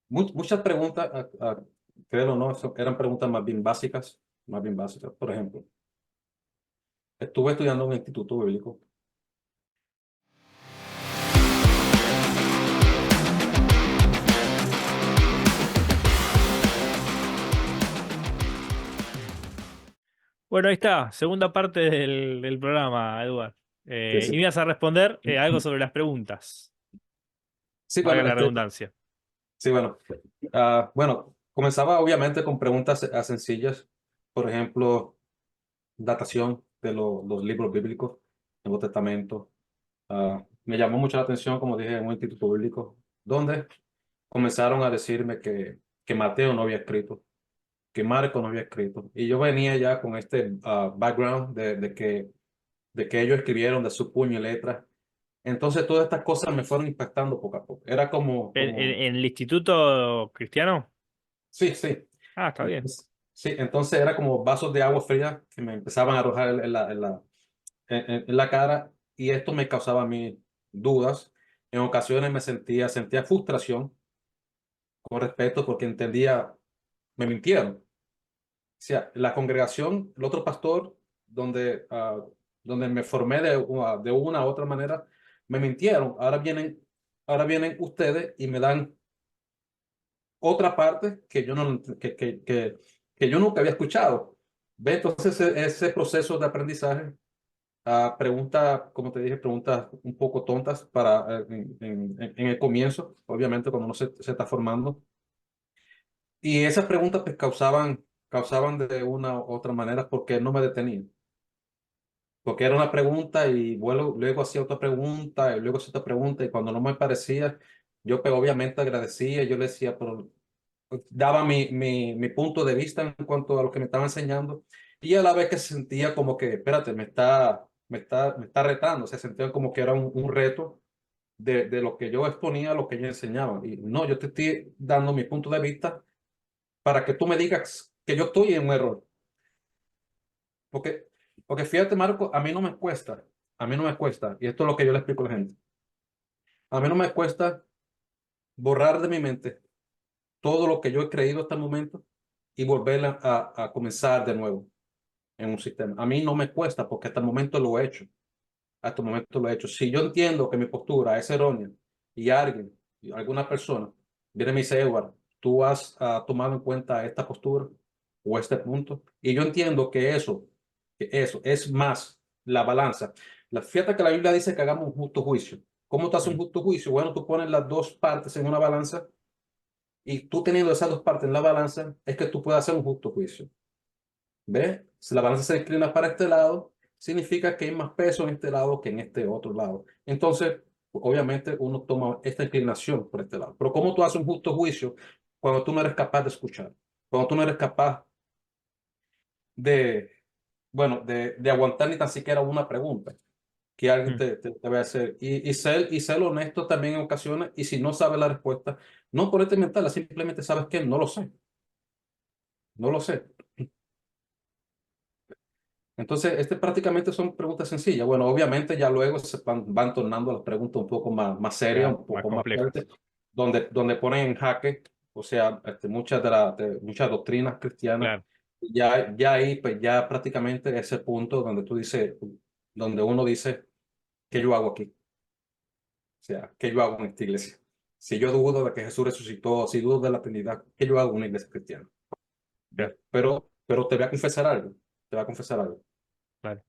muchas preguntas, créelo o no, eran preguntas más bien básicas, más bien básicas. Por ejemplo, estuve estudiando en un instituto bíblico. Bueno, ahí está, segunda parte del programa, Eduard. Sí, Y sí. me ibas a responder algo sobre las preguntas, Sí, valga bueno, la redundancia. sí, bueno. Bueno, comenzaba obviamente con preguntas sencillas. Por ejemplo, datación de los libros bíblicos, Nuevo Testamento. Me llamó mucho la atención, como dije, en un instituto bíblico, donde comenzaron a decirme que Mateo no había escrito, que Marco no había escrito. Y yo venía ya con este background de que ellos escribieron de su puño y letra. Entonces todas estas cosas me fueron impactando poco a poco. Era ¿En el instituto cristiano? sí, sí. Ah, está bien. Entonces, sí, era como vasos de agua fría que me empezaban a arrojar en la cara. y esto me causaba a mí dudas. En ocasiones sentía frustración con respecto porque entendía, me mintieron. O sea, la congregación, el otro pastor, donde me formé de una u otra manera, me mintieron. Ahora vienen ustedes y me dan otra parte que yo no, que yo nunca había escuchado. ¿Ve? Entonces, ese proceso de aprendizaje, pregunta, como te dije, preguntas un poco tontas en el comienzo, obviamente, cuando uno se está formando. Y esas preguntas pues, causaban de una u otra manera porque no me detenían. Porque era una pregunta y luego hacía otra pregunta y luego hacía otra pregunta y cuando no me parecía, yo pues, obviamente agradecía, yo le decía, pero daba mi punto de vista en cuanto a lo que me estaba enseñando y a la vez que sentía como que, espérate, me está retando, se sentía como que era un reto de lo que yo exponía a lo que yo enseñaba. Y no, yo te estoy dando mi punto de vista para que tú me digas que yo estoy en un error. Porque, porque fíjate, Marco, a mí no me cuesta, y esto es lo que yo le explico a la gente, a mí no me cuesta borrar de mi mente todo lo que yo he creído hasta el momento y volver a comenzar de nuevo en un sistema. A mí no me cuesta porque hasta el momento lo he hecho. Hasta el momento lo he hecho. Si yo entiendo que mi postura es errónea y alguna persona, viene y me dice, Edward, tú has tomado en cuenta esta postura o este punto, y yo entiendo que eso es más la balanza. Fíjate que la Biblia dice que hagamos un justo juicio. ¿Cómo tú haces un Mm. justo juicio? Bueno, tú pones las dos partes en una balanza y tú teniendo esas dos partes en la balanza es que tú puedes hacer un justo juicio. ¿Ves? Si la balanza se inclina para este lado, significa que hay más peso en este lado que en este otro lado. Entonces, obviamente, uno toma esta inclinación por este lado. Pero ¿cómo tú haces un justo juicio cuando tú no eres capaz de escuchar? Cuando tú no eres capaz de, bueno, de aguantar ni tan siquiera una pregunta que alguien Mm. te va a hacer. Y ser honesto también en ocasiones. Y si no sabes la respuesta, no ponerte mental, simplemente sabes que no lo sé. No lo sé. Entonces, prácticamente son preguntas sencillas. Bueno, obviamente ya luego van tornando las preguntas un poco más serias, Claro, un más poco más fuertes, complejas. donde ponen en jaque, o sea, muchas doctrinas cristianas. Claro. Ya ahí, pues ya prácticamente ese punto donde tú dices, donde uno dice, ¿qué yo hago aquí? O sea, ¿qué yo hago en esta iglesia? Si yo dudo de que Jesús resucitó, si dudo de la Trinidad, ¿qué yo hago en una iglesia cristiana? Claro. ¿Ves? Pero te voy a confesar algo, te voy a confesar algo. Claro.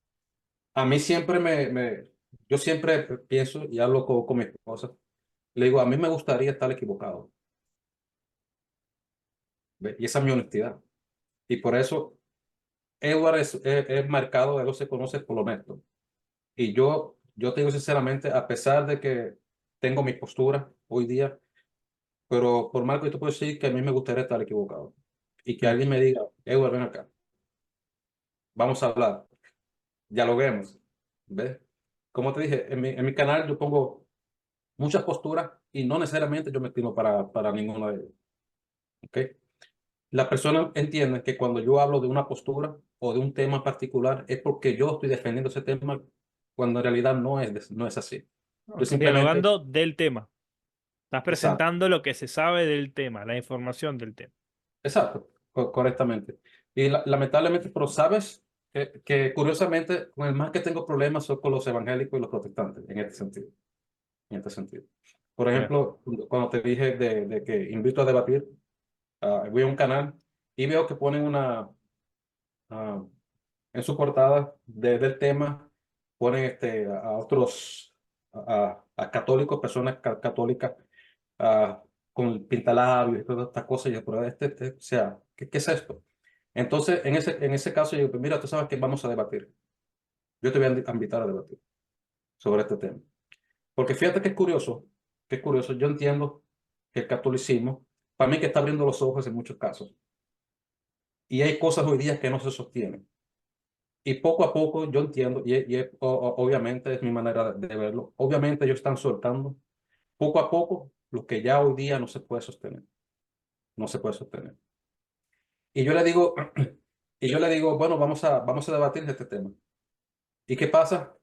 A mí siempre yo siempre pienso y hablo con mi esposa, le digo, a mí me gustaría estar equivocado, ¿ve? Y esa es mi honestidad. Y por eso Edward es marcado, él se conoce por lo honesto. Y yo te digo sinceramente, a pesar de que tengo mi postura hoy día, pero por más que te puedo decir que a mí me gustaría estar equivocado. Y que Mm. alguien me diga, Edward, ven acá, vamos a hablar, dialoguemos, ¿ves? Como te dije, en mi canal yo pongo muchas posturas y no necesariamente yo me estimo para ninguna de ellas. ¿Ok? La persona entiende que cuando yo hablo de una postura o de un tema particular es porque yo estoy defendiendo ese tema cuando en realidad no es así. No, Yo estás simplemente, dialogando del tema. Estás exacto, presentando lo que se sabe del tema, la información del tema. exacto, correctamente. Y lamentablemente, pero sabes que curiosamente con el más que tengo problemas son con los evangélicos y los protestantes en este sentido. En este sentido. Por Claro. ejemplo, cuando te dije de que invito a debatir, voy a un canal y veo que ponen ah, en su portada del tema, ponen a otros, a católicos, personas católicas, con pintalabios y todas estas cosas. Y yo, pero o sea, ¿qué es esto? Entonces, en ese caso, yo digo, pues mira, tú sabes que vamos a debatir. Yo te voy a invitar a debatir sobre este tema. Porque fíjate que es curioso, yo entiendo que el catolicismo, para mí que está abriendo los ojos en muchos casos. Y hay cosas hoy día que no se sostienen. Y poco a poco yo entiendo, obviamente es mi manera de verlo, obviamente ellos están soltando poco a poco lo que ya hoy día no se puede sostener, no se puede sostener. Y yo le digo, bueno, vamos a debatir este tema. ¿Y qué pasa?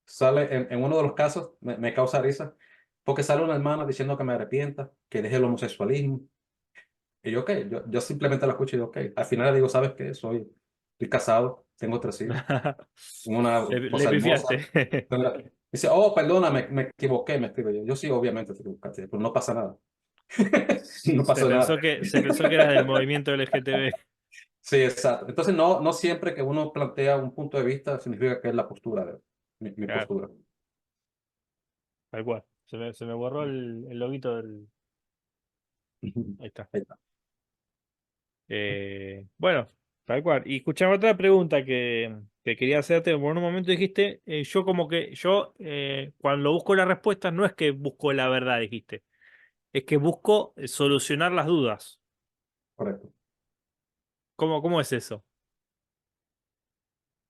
sale en uno de los casos, me causa risa, porque sale una hermana diciendo que me arrepienta, que deje el homosexualismo. Y yo, ok, yo simplemente la escucho y digo, ok. Al final le digo, ¿sabes qué? Estoy casado, tengo 3 hijos, una Le esposa hermosa. pifiaste. Dice, oh, perdona, me equivoqué, me escribo yo. Yo sí, obviamente te equivocaste, pero no pasa nada. No pasó nada. Se pensó que eras del movimiento LGTB. Sí, exacto. Entonces, no siempre que uno plantea un punto de vista significa que es la postura de mi Claro, postura. tal cual. Se me borró el loguito del. Ahí está. Ahí está. Bueno, tal cual. Y escuchame otra pregunta que quería hacerte. Por un momento dijiste, yo como que yo cuando busco las respuestas no es que busco la verdad, dijiste. Es que busco solucionar las dudas. Correcto. Cómo es eso?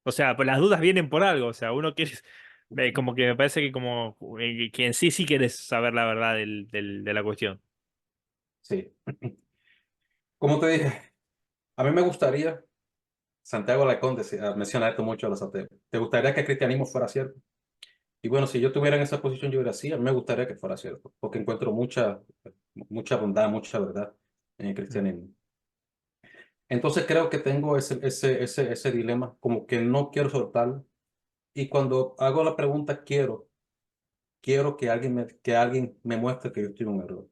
O sea, pues las dudas vienen por algo. O sea, uno quiere. Como que me parece que como que en sí sí quieres saber la verdad de la cuestión. Sí. Como te dije, a mí me gustaría, Santiago Alarcón menciona esto mucho a los ateos. ¿Te gustaría que el cristianismo fuera cierto? Y bueno, si yo estuviera en esa posición, yo diría sí, a mí me gustaría que fuera cierto, porque encuentro mucha bondad, mucha verdad en el Mm. cristianismo. Entonces creo que tengo ese dilema, como que no quiero soltarlo. Y cuando hago la pregunta, quiero que alguien me muestre que yo estoy en un error.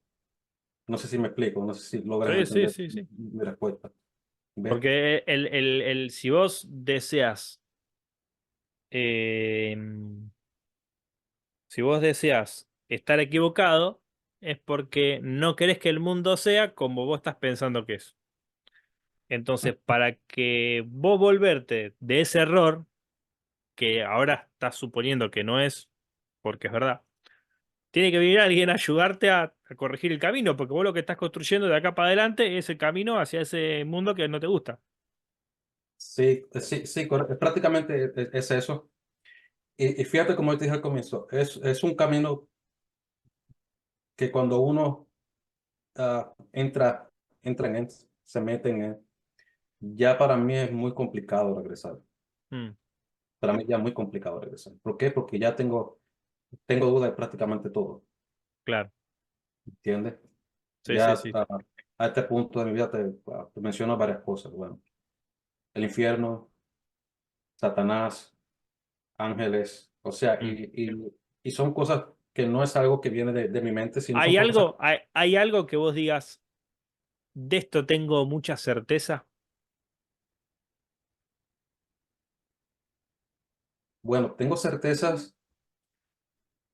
No sé si me explico, no sé si logras Sí, sí, entender sí, sí. mi respuesta. ¿Ves? Porque si vos deseas, eh, si vos deseas estar equivocado, es porque no querés que el mundo sea como vos estás pensando que es. Entonces, para que vos volverte de ese error, que ahora estás suponiendo que no es, porque es verdad, tiene que venir alguien a ayudarte a corregir el camino, porque vos lo que estás construyendo de acá para adelante es el camino hacia ese mundo que no te gusta. Sí, sí, sí, prácticamente es eso. Y fíjate como te dije al comienzo, es un camino que cuando uno entra en él, se mete en él, ya para mí es muy complicado regresar. Mm, Para mí ya es muy complicado regresar. ¿Por qué? Porque ya tengo duda de prácticamente todo, claro, ¿entiendes? sí, sí, Ya sí. a este punto de mi vida te menciono varias cosas. Bueno, el infierno, Satanás, ángeles, o sea, Mm. y son cosas que no es algo que viene de mi mente, sino son cosas. Hay algo que vos digas, de esto tengo mucha certeza? Bueno, tengo certezas.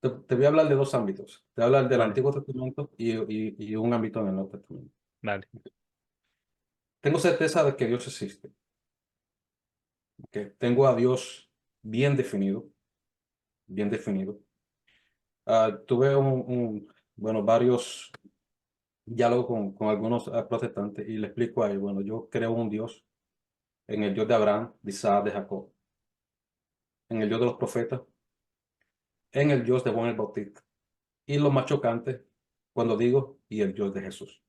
Te voy a hablar de 2 ámbitos. Te voy a hablar del Dale, Antiguo Testamento y un ámbito en el Nuevo Testamento. dale. Tengo certeza de que Dios existe. ¿Ok? Tengo a Dios bien definido, bien definido. Tuve bueno, varios diálogos con algunos protestantes y le explico a ellos, bueno, yo creo un Dios, en el Dios de Abraham, de Isaac, de Jacob, en el Dios de los profetas, en el Dios de Juan el Bautista. Y lo más chocante, cuando digo, y el Dios de Jesús.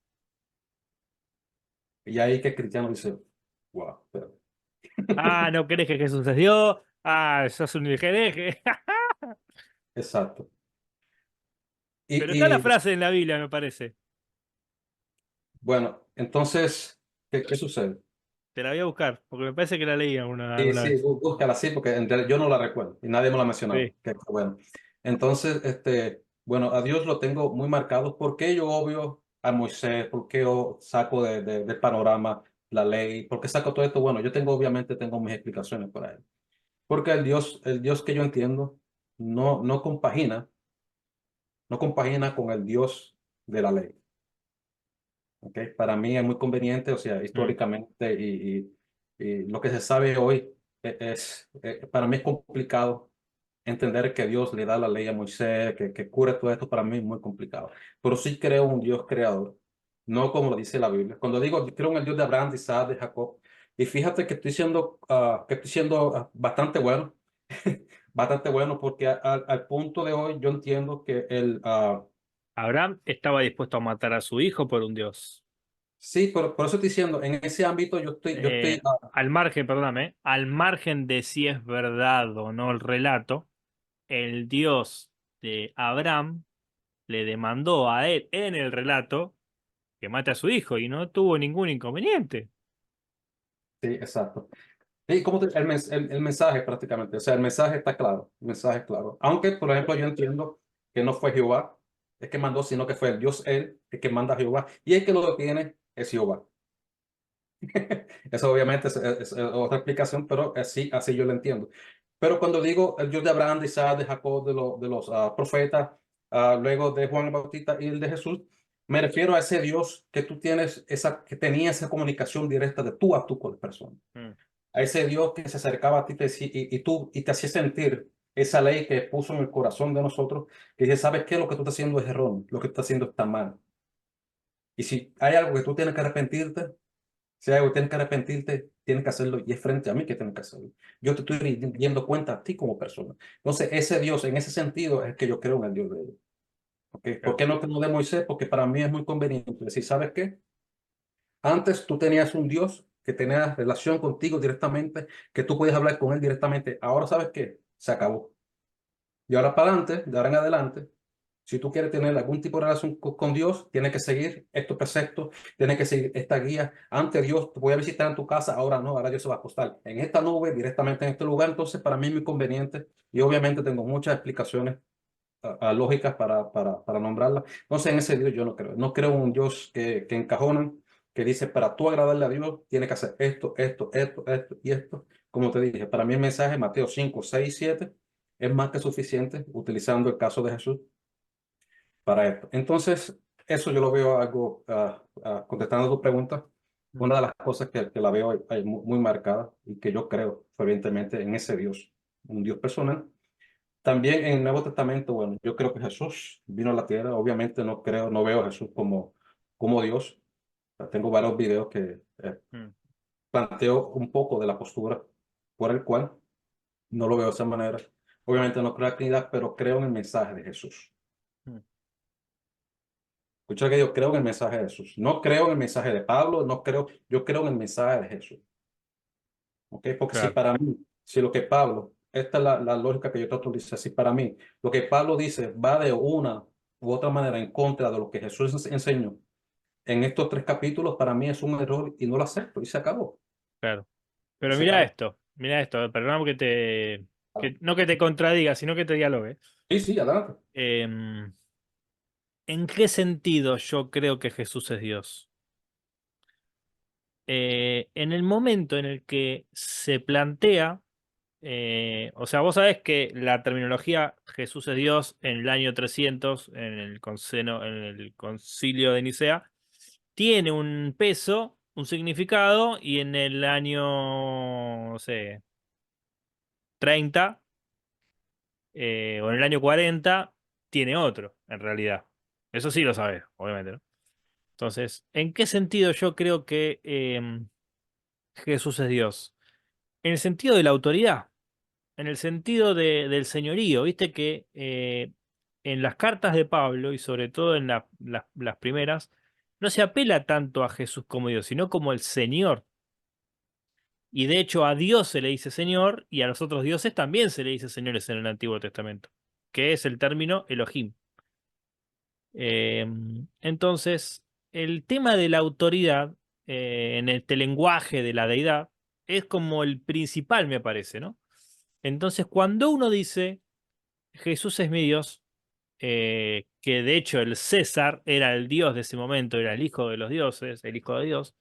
Y ahí que el cristiano dice, wow, pero Ah, ¿no crees que Jesús es Dios? Ah, sos un hereje. exacto. Pero está la Y frase en la Biblia, me parece. bueno, entonces, ¿qué sucede? Te la voy a buscar, porque me parece que la leí Sí, alguna sí, vez. búscala así, porque en realidad yo no la recuerdo y nadie me la ha mencionado. Sí. Bueno, entonces, bueno, a Dios lo tengo muy marcado. ¿Por qué yo obvio a Moisés? ¿Por qué yo saco del panorama la ley? ¿Por qué saco todo esto? Bueno, yo obviamente tengo mis explicaciones para él. Porque el Dios que yo entiendo no compagina con el Dios de la ley. ¿Ok? Para mí es muy conveniente, o sea, Mm, históricamente y lo que se sabe hoy para mí es complicado entender que Dios le da la ley a Moisés, que cure todo esto, para mí es muy complicado. Pero sí creo un Dios creador, no como lo dice la Biblia. Cuando digo creo en el Dios de Abraham, de Isaac, de Jacob, y fíjate que estoy siendo bastante bueno, bastante bueno, porque al punto de hoy yo entiendo que Abraham estaba dispuesto a matar a su hijo por un Dios. sí, por eso estoy diciendo, en ese ámbito Al margen, perdóname, al margen de si es verdad o no el relato, el Dios de Abraham le demandó a él en el relato que mate a su hijo y no tuvo ningún inconveniente. Sí, exacto. Y como el mensaje prácticamente, o sea, el mensaje está claro, el mensaje es claro. Aunque, por ejemplo, yo entiendo que no fue Jehová el que mandó, sino que fue el Dios él el que manda a Jehová. Y el que lo detiene es Jehová. Eso obviamente es otra explicación, pero así yo lo entiendo. Pero cuando digo el Dios de Abraham, de Isaac, de Jacob, de los profetas, luego de Juan el Bautista y el de Jesús, me refiero a ese Dios que tú tienes, que tenía esa comunicación directa de tú a tú con la persona. Mm, A ese Dios que se acercaba a ti y te hacía sentir esa ley que puso en el corazón de nosotros, que dice, ¿sabes qué? Lo que tú estás haciendo es erróneo, lo que tú estás haciendo está mal. Y si hay algo que tú tienes que arrepentirte, si hay algo que tienes que arrepentirte, tienes que hacerlo y es frente a mí que tienes que hacerlo. Yo te estoy dando cuenta a ti como persona. Entonces, ese Dios, en ese sentido, es el que yo creo en el Dios de ellos. ¿Okay? ¿Por claro. qué no creo de Moisés? Porque para mí es muy conveniente decir, ¿sabes qué? Antes tú tenías un Dios que tenía relación contigo directamente, que tú podías hablar con él directamente. Ahora, ¿sabes qué? Se acabó. Y ahora para adelante, de ahora en adelante, si tú quieres tener algún tipo de relación con Dios, tienes que seguir estos preceptos, tienes que seguir esta guía. Antes Dios te voy a visitar en tu casa, ahora no, ahora Dios se va a acostar en esta nube, directamente en este lugar. Entonces, para mí es muy conveniente y obviamente tengo muchas explicaciones lógicas para nombrarla. Entonces, en ese Dios yo no creo. No creo en un Dios que encajonan, que dice, para tú agradarle a Dios, tienes que hacer esto y esto. Como te dije, para mí el mensaje Mateo 5 6 7 es más que suficiente, utilizando el caso de Jesús para esto. Entonces, eso yo lo veo algo, contestando tu pregunta, Mm, una de las cosas que la veo ahí muy marcada y que yo creo fervientemente en ese Dios, un Dios personal. También en el Nuevo Testamento, bueno, yo creo que Jesús vino a la tierra. Obviamente no veo a Jesús como Dios. Tengo varios videos que mm, planteo un poco de la postura por el cual no lo veo de esa manera. Obviamente no creo en la Trinidad, pero creo en el mensaje de Jesús. mm, Escucha que yo creo en el mensaje de Jesús. No creo en el mensaje de Pablo, no creo, yo creo en el mensaje de Jesús. ¿Ok? Porque si claro, para mí, si lo que Pablo, esta es la lógica que yo trato de decir, si para mí lo que Pablo dice va de una u otra manera en contra de lo que Jesús enseñó en estos 3 capítulos, para mí es un error y no lo acepto y se acabó. claro. Y Pero se acabó. mira esto, perdóname no que te contradiga, sino que te dialogue. Sí, sí, adelante. Em, ¿En qué sentido yo creo que Jesús es Dios? En el momento en el que se plantea, o sea, vos sabés que la terminología Jesús es Dios en el año 300, en el concilio de Nicea, tiene un peso, un significado, y en el año, no sé, 30, o en el año 40, tiene otro, en realidad. Eso sí lo sabés, obviamente, ¿no? Entonces, ¿en qué sentido yo creo que Jesús es Dios? En el sentido de la autoridad, en el sentido del señorío. Viste que en las cartas de Pablo, y sobre todo en las primeras, no se apela tanto a Jesús como Dios, sino como el Señor. Y de hecho a Dios se le dice Señor y a los otros dioses también se le dice señores en el Antiguo Testamento, que es el término Elohim. Entonces, el tema de la autoridad en este lenguaje de la deidad es como el principal, me parece, ¿no? Entonces, cuando uno dice Jesús es mi Dios, que de hecho el César era el Dios de ese momento, era el hijo de los dioses, el hijo de Dios,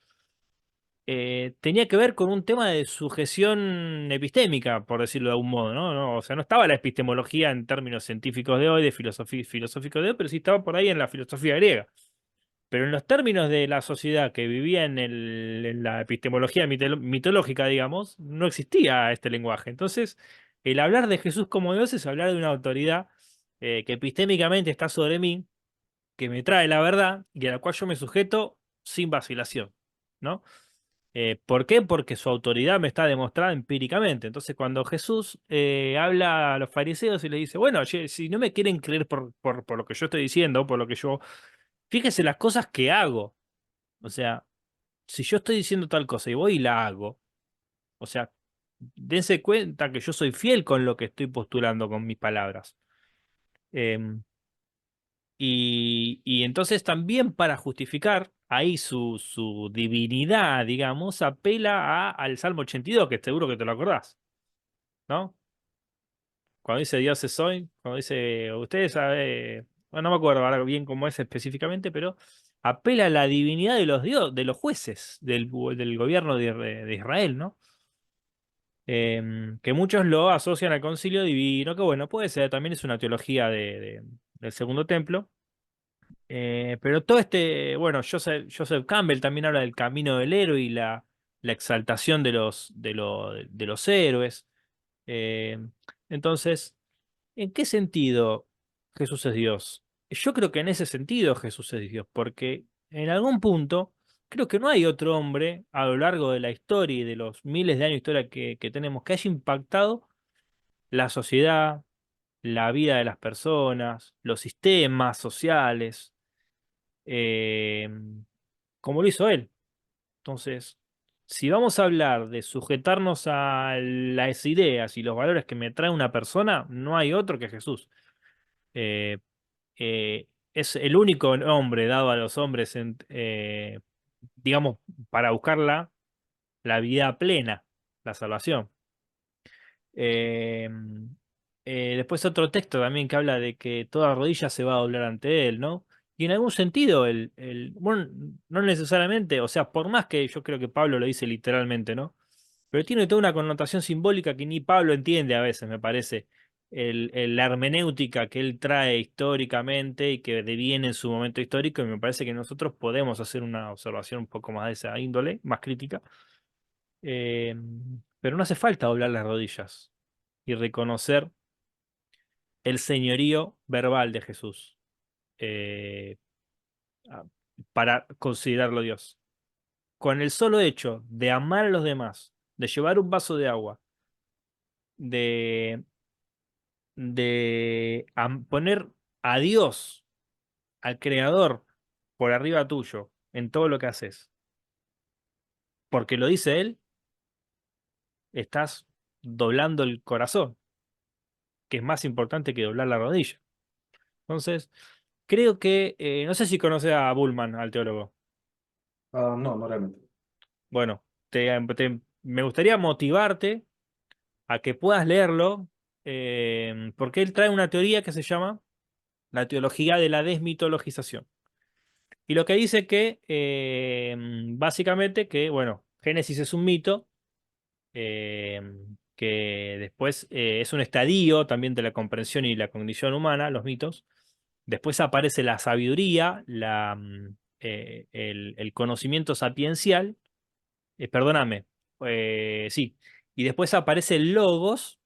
tenía que ver con un tema de sujeción epistémica, por decirlo de algún modo, ¿no? O sea, no estaba la epistemología en términos científicos de hoy, de filosofía filosóficos de hoy, pero sí estaba por ahí en la filosofía griega. Pero en los términos de la sociedad que vivía en la epistemología mitológica, digamos, no existía este lenguaje. Entonces, el hablar de Jesús como Dios es hablar de una autoridad que epistémicamente está sobre mí, que me trae la verdad y a la cual yo me sujeto sin vacilación, ¿no? ¿Por qué? Porque su autoridad me está demostrada empíricamente. Entonces, cuando Jesús habla a los fariseos y les dice, bueno, che, si no me quieren creer por lo que yo estoy diciendo, por lo que yo... Fíjese las cosas que hago. O sea, si yo estoy diciendo tal cosa y voy y la hago, o sea, dense cuenta que yo soy fiel con lo que estoy postulando con mis palabras. Em, y entonces también para justificar ahí su divinidad, digamos, apela al Salmo 82, que seguro que te lo acordás, ¿no? Cuando dice Dios es hoy, cuando dice, ustedes saben, bueno, no me acuerdo ahora bien cómo es específicamente, pero apela a la divinidad de los de los jueces del gobierno de Israel, ¿no? Que muchos lo asocian al concilio divino, que bueno, puede ser, también es una teología del segundo templo. Pero todo este, bueno, Joseph Campbell también habla del camino del héroe y la exaltación de los héroes. Eh, entonces, ¿en qué sentido Jesús es Dios? Yo creo que en ese sentido Jesús es Dios, porque en algún punto creo que no hay otro hombre a lo largo de la historia y de los miles de años de historia que tenemos que haya impactado la sociedad, la vida de las personas, los sistemas sociales, eh, como lo hizo él. Entonces, si vamos a hablar de sujetarnos a las ideas y los valores que me trae una persona, no hay otro que Jesús. Eh, es el único hombre dado a los hombres, digamos, para buscar la vida plena, la salvación. Eh, Después otro texto también que habla de que toda rodilla se va a doblar ante él, ¿no? Y en algún sentido, bueno, no necesariamente, o sea, por más que yo creo que Pablo lo dice literalmente, ¿no? Pero tiene toda una connotación simbólica que ni Pablo entiende a veces, me parece. La hermenéutica que él trae históricamente y que deviene en su momento histórico, y me parece que nosotros podemos hacer una observación un poco más de esa índole, más crítica. Eh, pero no hace falta doblar las rodillas y reconocer el señorío verbal de Jesús eh, a- para considerarlo Dios. Con el solo hecho de amar a los demás, de llevar un vaso de agua, de, poner a Dios, al Creador, por arriba tuyo en todo lo que haces, porque lo dice Él, estás doblando el corazón, que es más importante que doblar la rodilla. Entonces, creo que, no sé si conoces a Bullman, al teólogo. No, no realmente. Bueno, me gustaría motivarte a que puedas leerlo, porque él trae una teoría que se llama la teología de la desmitologización. Y lo que dice que, básicamente, que, bueno, Génesis es un mito, eh, que después es un estadio también de la comprensión y la cognición humana, los mitos. Después aparece la sabiduría, el conocimiento sapiencial, perdóname, sí. Y después aparece el logos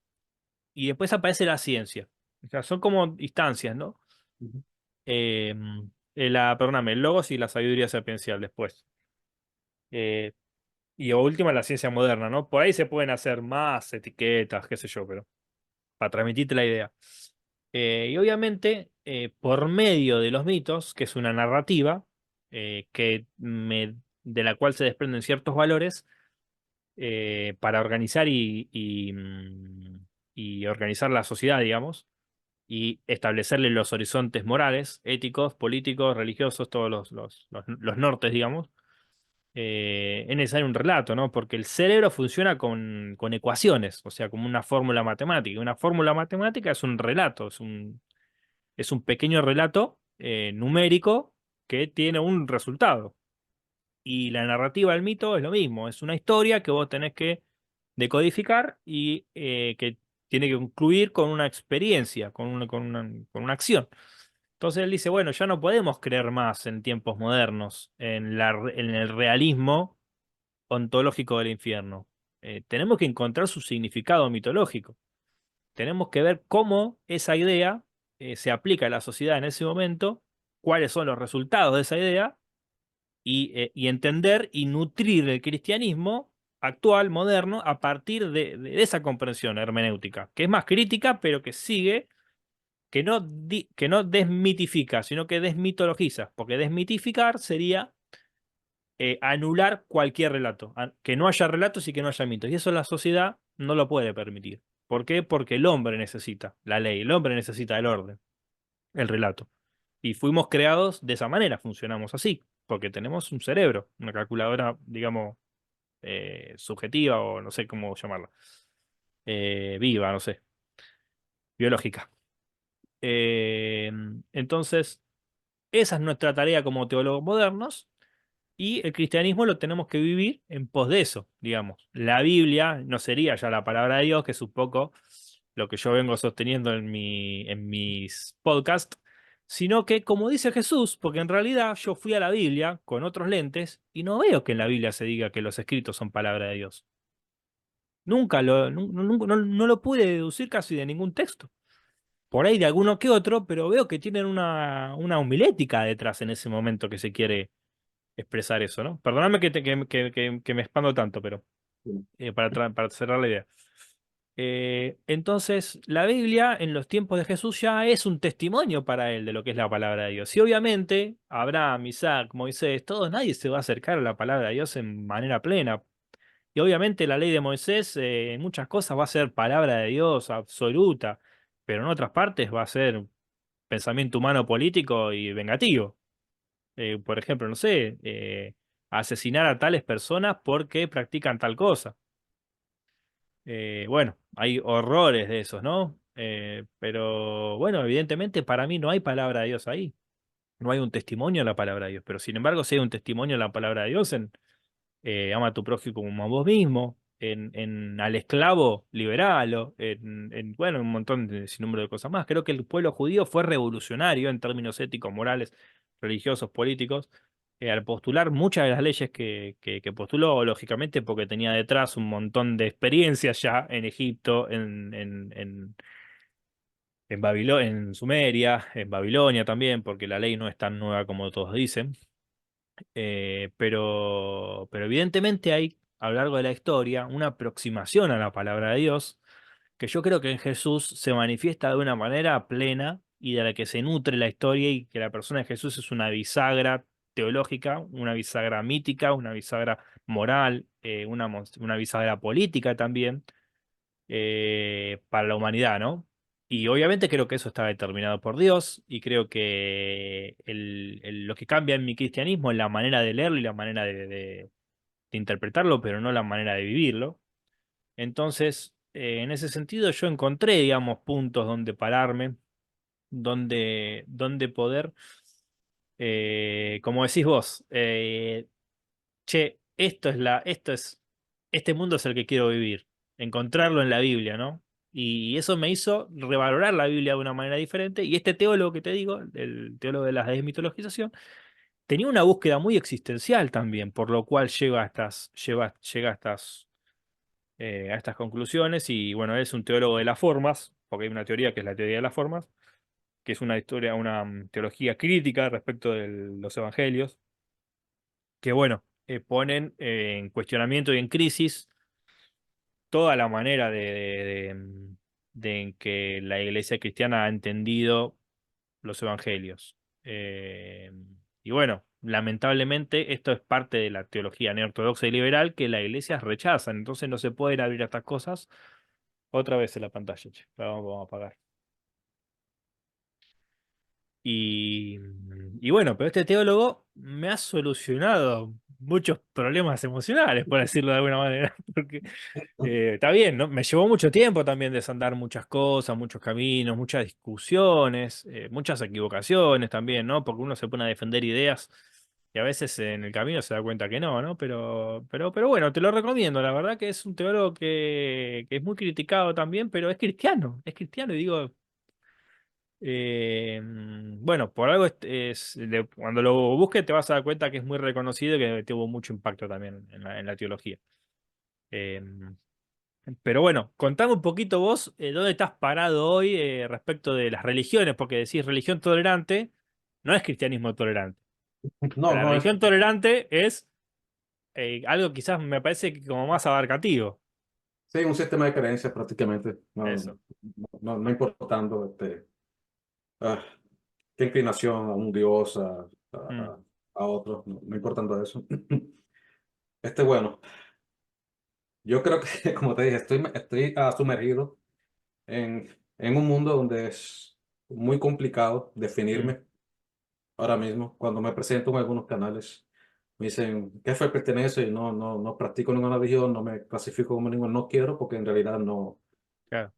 y después aparece la ciencia. O sea, son como instancias, ¿no? Ujú, Eh, Perdóname, el logos y la sabiduría sapiencial después. Eh, y a última la ciencia moderna, ¿no? Por ahí se pueden hacer más etiquetas, qué sé yo, pero para transmitirte la idea. Y obviamente, por medio de los mitos, que es una narrativa de la cual se desprenden ciertos valores, para organizar y organizar la sociedad, digamos, y establecerle los horizontes morales, éticos, políticos, religiosos, todos los nortes, digamos. Es necesario un relato, ¿no? Porque el cerebro funciona con ecuaciones, o sea, como una fórmula matemática. Y una fórmula matemática es un relato, es un pequeño relato numérico que tiene un resultado. Y la narrativa del mito es lo mismo, es una historia que vos tenés que decodificar y que tiene que concluir con una experiencia, con una acción. Entonces él dice, bueno, ya no podemos creer más en tiempos modernos, en el realismo ontológico del infierno. Tenemos que encontrar su significado mitológico. Tenemos que ver cómo esa idea se aplica a la sociedad en ese momento, cuáles son los resultados de esa idea y entender y nutrir el cristianismo actual, moderno, a partir de esa comprensión hermenéutica, que es más crítica, pero que sigue, que no desmitifica, sino que desmitologiza, porque desmitificar sería anular cualquier relato, que no haya relatos y que no haya mitos. Y eso la sociedad no lo puede permitir. ¿Por qué? Porque el hombre necesita la ley, el hombre necesita el orden, el relato. Y fuimos creados de esa manera, funcionamos así, porque tenemos un cerebro, una calculadora, digamos, subjetiva o no sé cómo llamarla, viva, no sé, biológica. Eh, entonces, esa es nuestra tarea como teólogos modernos. Y el cristianismo lo tenemos que vivir en pos de eso, digamos. La Biblia no sería ya la palabra de Dios, que es un poco lo que yo vengo sosteniendo en mis podcasts, sino que, como dice Jesús, porque en realidad yo fui a la Biblia con otros lentes y no veo que en la Biblia se diga que los escritos son palabra de Dios. Nunca lo, no lo pude deducir casi de ningún texto. Por ahí de alguno que otro, pero veo que tienen una homilética detrás en ese momento que se quiere expresar eso, ¿no? Perdóname que me expando tanto, pero para cerrar la idea. Entonces, la Biblia en los tiempos de Jesús ya es un testimonio para él de lo que es la palabra de Dios. Y obviamente, Abraham, Isaac, Moisés, todos, nadie se va a acercar a la palabra de Dios en manera plena. Y obviamente la ley de Moisés en muchas cosas va a ser palabra de Dios absoluta, pero en otras partes va a ser pensamiento humano político y vengativo. Por ejemplo, no sé, asesinar a tales personas porque practican tal cosa. Bueno, hay horrores de esos, ¿no? Pero bueno, evidentemente para mí no hay palabra de Dios ahí. No hay un testimonio de la palabra de Dios. Pero sin embargo, sí hay un testimonio de la palabra de Dios en ama a tu prójimo como a vos mismo, en al esclavo liberalo, bueno, un montón de sinnúmero de cosas más. Creo que el pueblo judío fue revolucionario en términos éticos, morales, religiosos, políticos, al postular muchas de las leyes que postuló, lógicamente, porque tenía detrás un montón de experiencias ya en Egipto, en Sumeria, en Babilonia también, porque la ley no es tan nueva como todos dicen. Pero evidentemente hay a lo largo de la historia una aproximación a la palabra de Dios que yo creo que en Jesús se manifiesta de una manera plena y de la que se nutre la historia y que la persona de Jesús es una bisagra teológica, una bisagra mítica, una bisagra moral, una bisagra política también para la humanidad, ¿no? Y obviamente creo que eso está determinado por Dios y creo que lo que cambia en mi cristianismo es la manera de leerlo y la manera de interpretarlo, pero no la manera de vivirlo. Entonces, en ese sentido yo encontré, digamos, puntos donde pararme, donde poder, como decís vos, che, este mundo es el que quiero vivir, encontrarlo en la Biblia, ¿no? Y eso me hizo revalorar la Biblia de una manera diferente. Y este teólogo que te digo, el teólogo de la desmitologización, tenía una búsqueda muy existencial también, por lo cual llega a estas conclusiones. Y bueno, él es un teólogo de las formas, porque hay una teoría que es la teoría de las formas, que es una historia, una teología crítica respecto de los evangelios que bueno, ponen en cuestionamiento y en crisis toda la manera de en que la iglesia cristiana ha entendido los evangelios. Eh, y bueno, lamentablemente esto es parte de la teología neortodoxa y liberal que la iglesia rechaza, entonces no se pueden abrir estas cosas. Otra vez en la pantalla, che, vamos a apagar. Y bueno, pero este teólogo me ha solucionado muchos problemas emocionales, por decirlo de alguna manera. Porque está bien, ¿no? Me llevó mucho tiempo también desandar muchas cosas, muchos caminos, muchas discusiones, muchas equivocaciones también, ¿no? Porque uno se pone a defender ideas y a veces en el camino se da cuenta que no, ¿no? Pero bueno, te lo recomiendo. La verdad que es un teólogo que es muy criticado también, pero es cristiano y digo. Bueno, por algo cuando lo busques te vas a dar cuenta que es muy reconocido y que tuvo mucho impacto también en la teología. Eh, pero bueno, contame un poquito vos dónde estás parado hoy respecto de las religiones, porque decís religión tolerante, no es cristianismo tolerante. No, La no es. religión tolerante es algo quizás me parece que como más abarcativo. Sí, un sistema de creencias prácticamente, Eso. no importando ah, qué inclinación a un dios, Mm, a, a otro, no importando eso. Bueno, Yo creo que, como te dije, estoy sumergido en un mundo donde es muy complicado Mm, definirme ahora mismo. Cuando me presento en algunos canales, me dicen, ¿qué fe pertenece? Y no practico ninguna religión, no me clasifico como ninguno, no quiero, porque en realidad no, claro.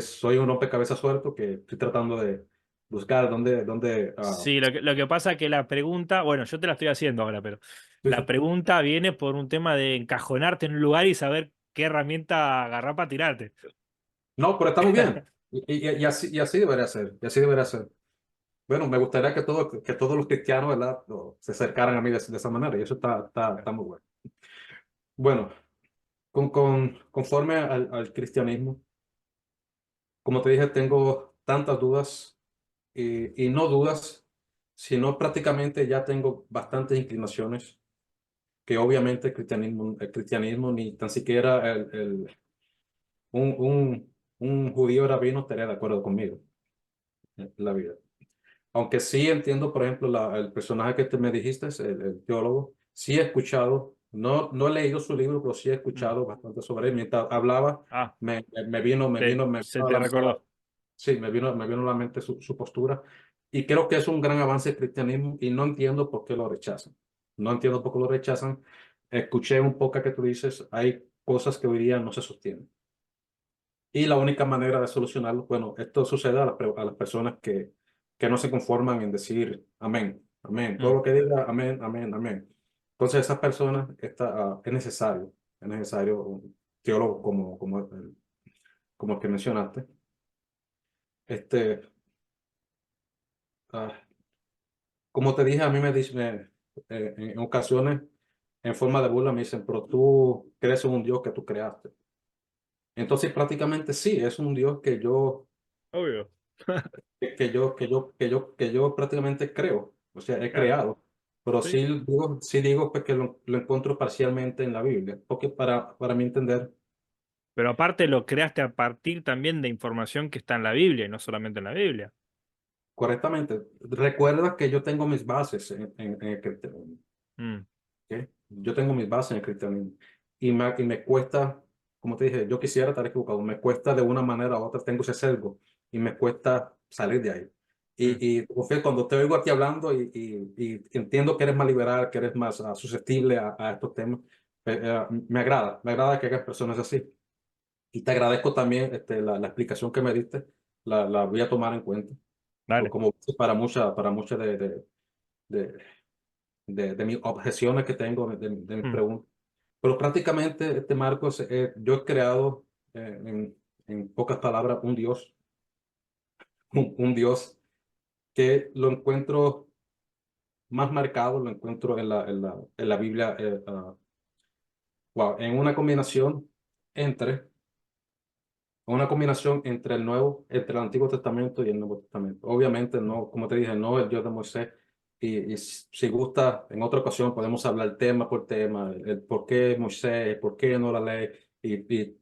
soy un rompecabezas suelto que estoy tratando de buscar dónde. Sí, lo que pasa es que la pregunta, bueno, yo te la estoy haciendo ahora, pero Sí, la sí. pregunta viene por un tema de encajonarte en un lugar y saber qué herramienta agarrar para tirarte. No, pero está muy bien. Y así debería ser, y así debería ser. Bueno, me gustaría que todos los cristianos, ¿verdad?, se acercaran a mí de esa manera, y eso está muy bueno. Bueno, conforme al cristianismo, como te dije, tengo tantas dudas y no dudas, sino prácticamente ya tengo bastantes inclinaciones que obviamente el cristianismo ni tan siquiera un judío rabino estaría de acuerdo conmigo en la vida. Aunque sí entiendo, por ejemplo, el personaje que me dijiste, el teólogo, sí he escuchado, no he leído su libro, pero sí he Mm. escuchado bastante sobre él. Mientras hablaba, Ah, me vino se a te la recordó. sí, me vino a la mente su postura. Y creo que es un gran avance del cristianismo y no entiendo por qué lo rechazan. No entiendo por qué lo rechazan. Escuché un poco que tú dices, hay cosas que hoy día no se sostienen. Y la única manera de solucionarlo, bueno, esto sucede a las personas que no se conforman en decir amén, amén. Todo Mm, lo que diga, amén, amén, amén. Entonces, esas personas, es necesario un teólogo como el que mencionaste. Este, ah, como te dije, a mí me dicen, en ocasiones, en forma de burla, me dicen, pero tú crees en un Dios que tú creaste. Entonces, prácticamente sí, es un Dios obvio. que yo prácticamente creo, o sea, he Claro, creado, pero sí. sí digo pues, que lo encuentro parcialmente en la Biblia, porque para mi entender, Pero aparte lo creaste a partir también de información que está en la Biblia y no solamente en la Biblia. correctamente, recuerda que yo tengo mis bases en el cristianismo, Mm, ¿ok? Yo tengo mis bases en el cristianismo y me cuesta, como te dije, yo quisiera estar equivocado, me cuesta de una manera u otra, tengo ese sesgo y me cuesta salir de ahí. mm, José, cuando te oigo aquí hablando y entiendo que eres más liberal, que eres más susceptible a estos temas, me agrada que hagas personas así. Y te agradezco también la explicación que me diste, la voy a tomar en cuenta, dale. como para muchas de mis objeciones que tengo, de mis Mm, preguntas. Pero prácticamente, Marcos, yo he creado, en pocas palabras, un Dios, un Dios que lo encuentro más marcado, lo encuentro en la Biblia, wow, en una combinación entre entre el Antiguo Testamento y el Nuevo Testamento. Obviamente, mm, no, como te dije, no el Dios de Moisés. Y si gusta, en otra ocasión podemos hablar tema por tema, el por qué Moisés, por qué no la ley, y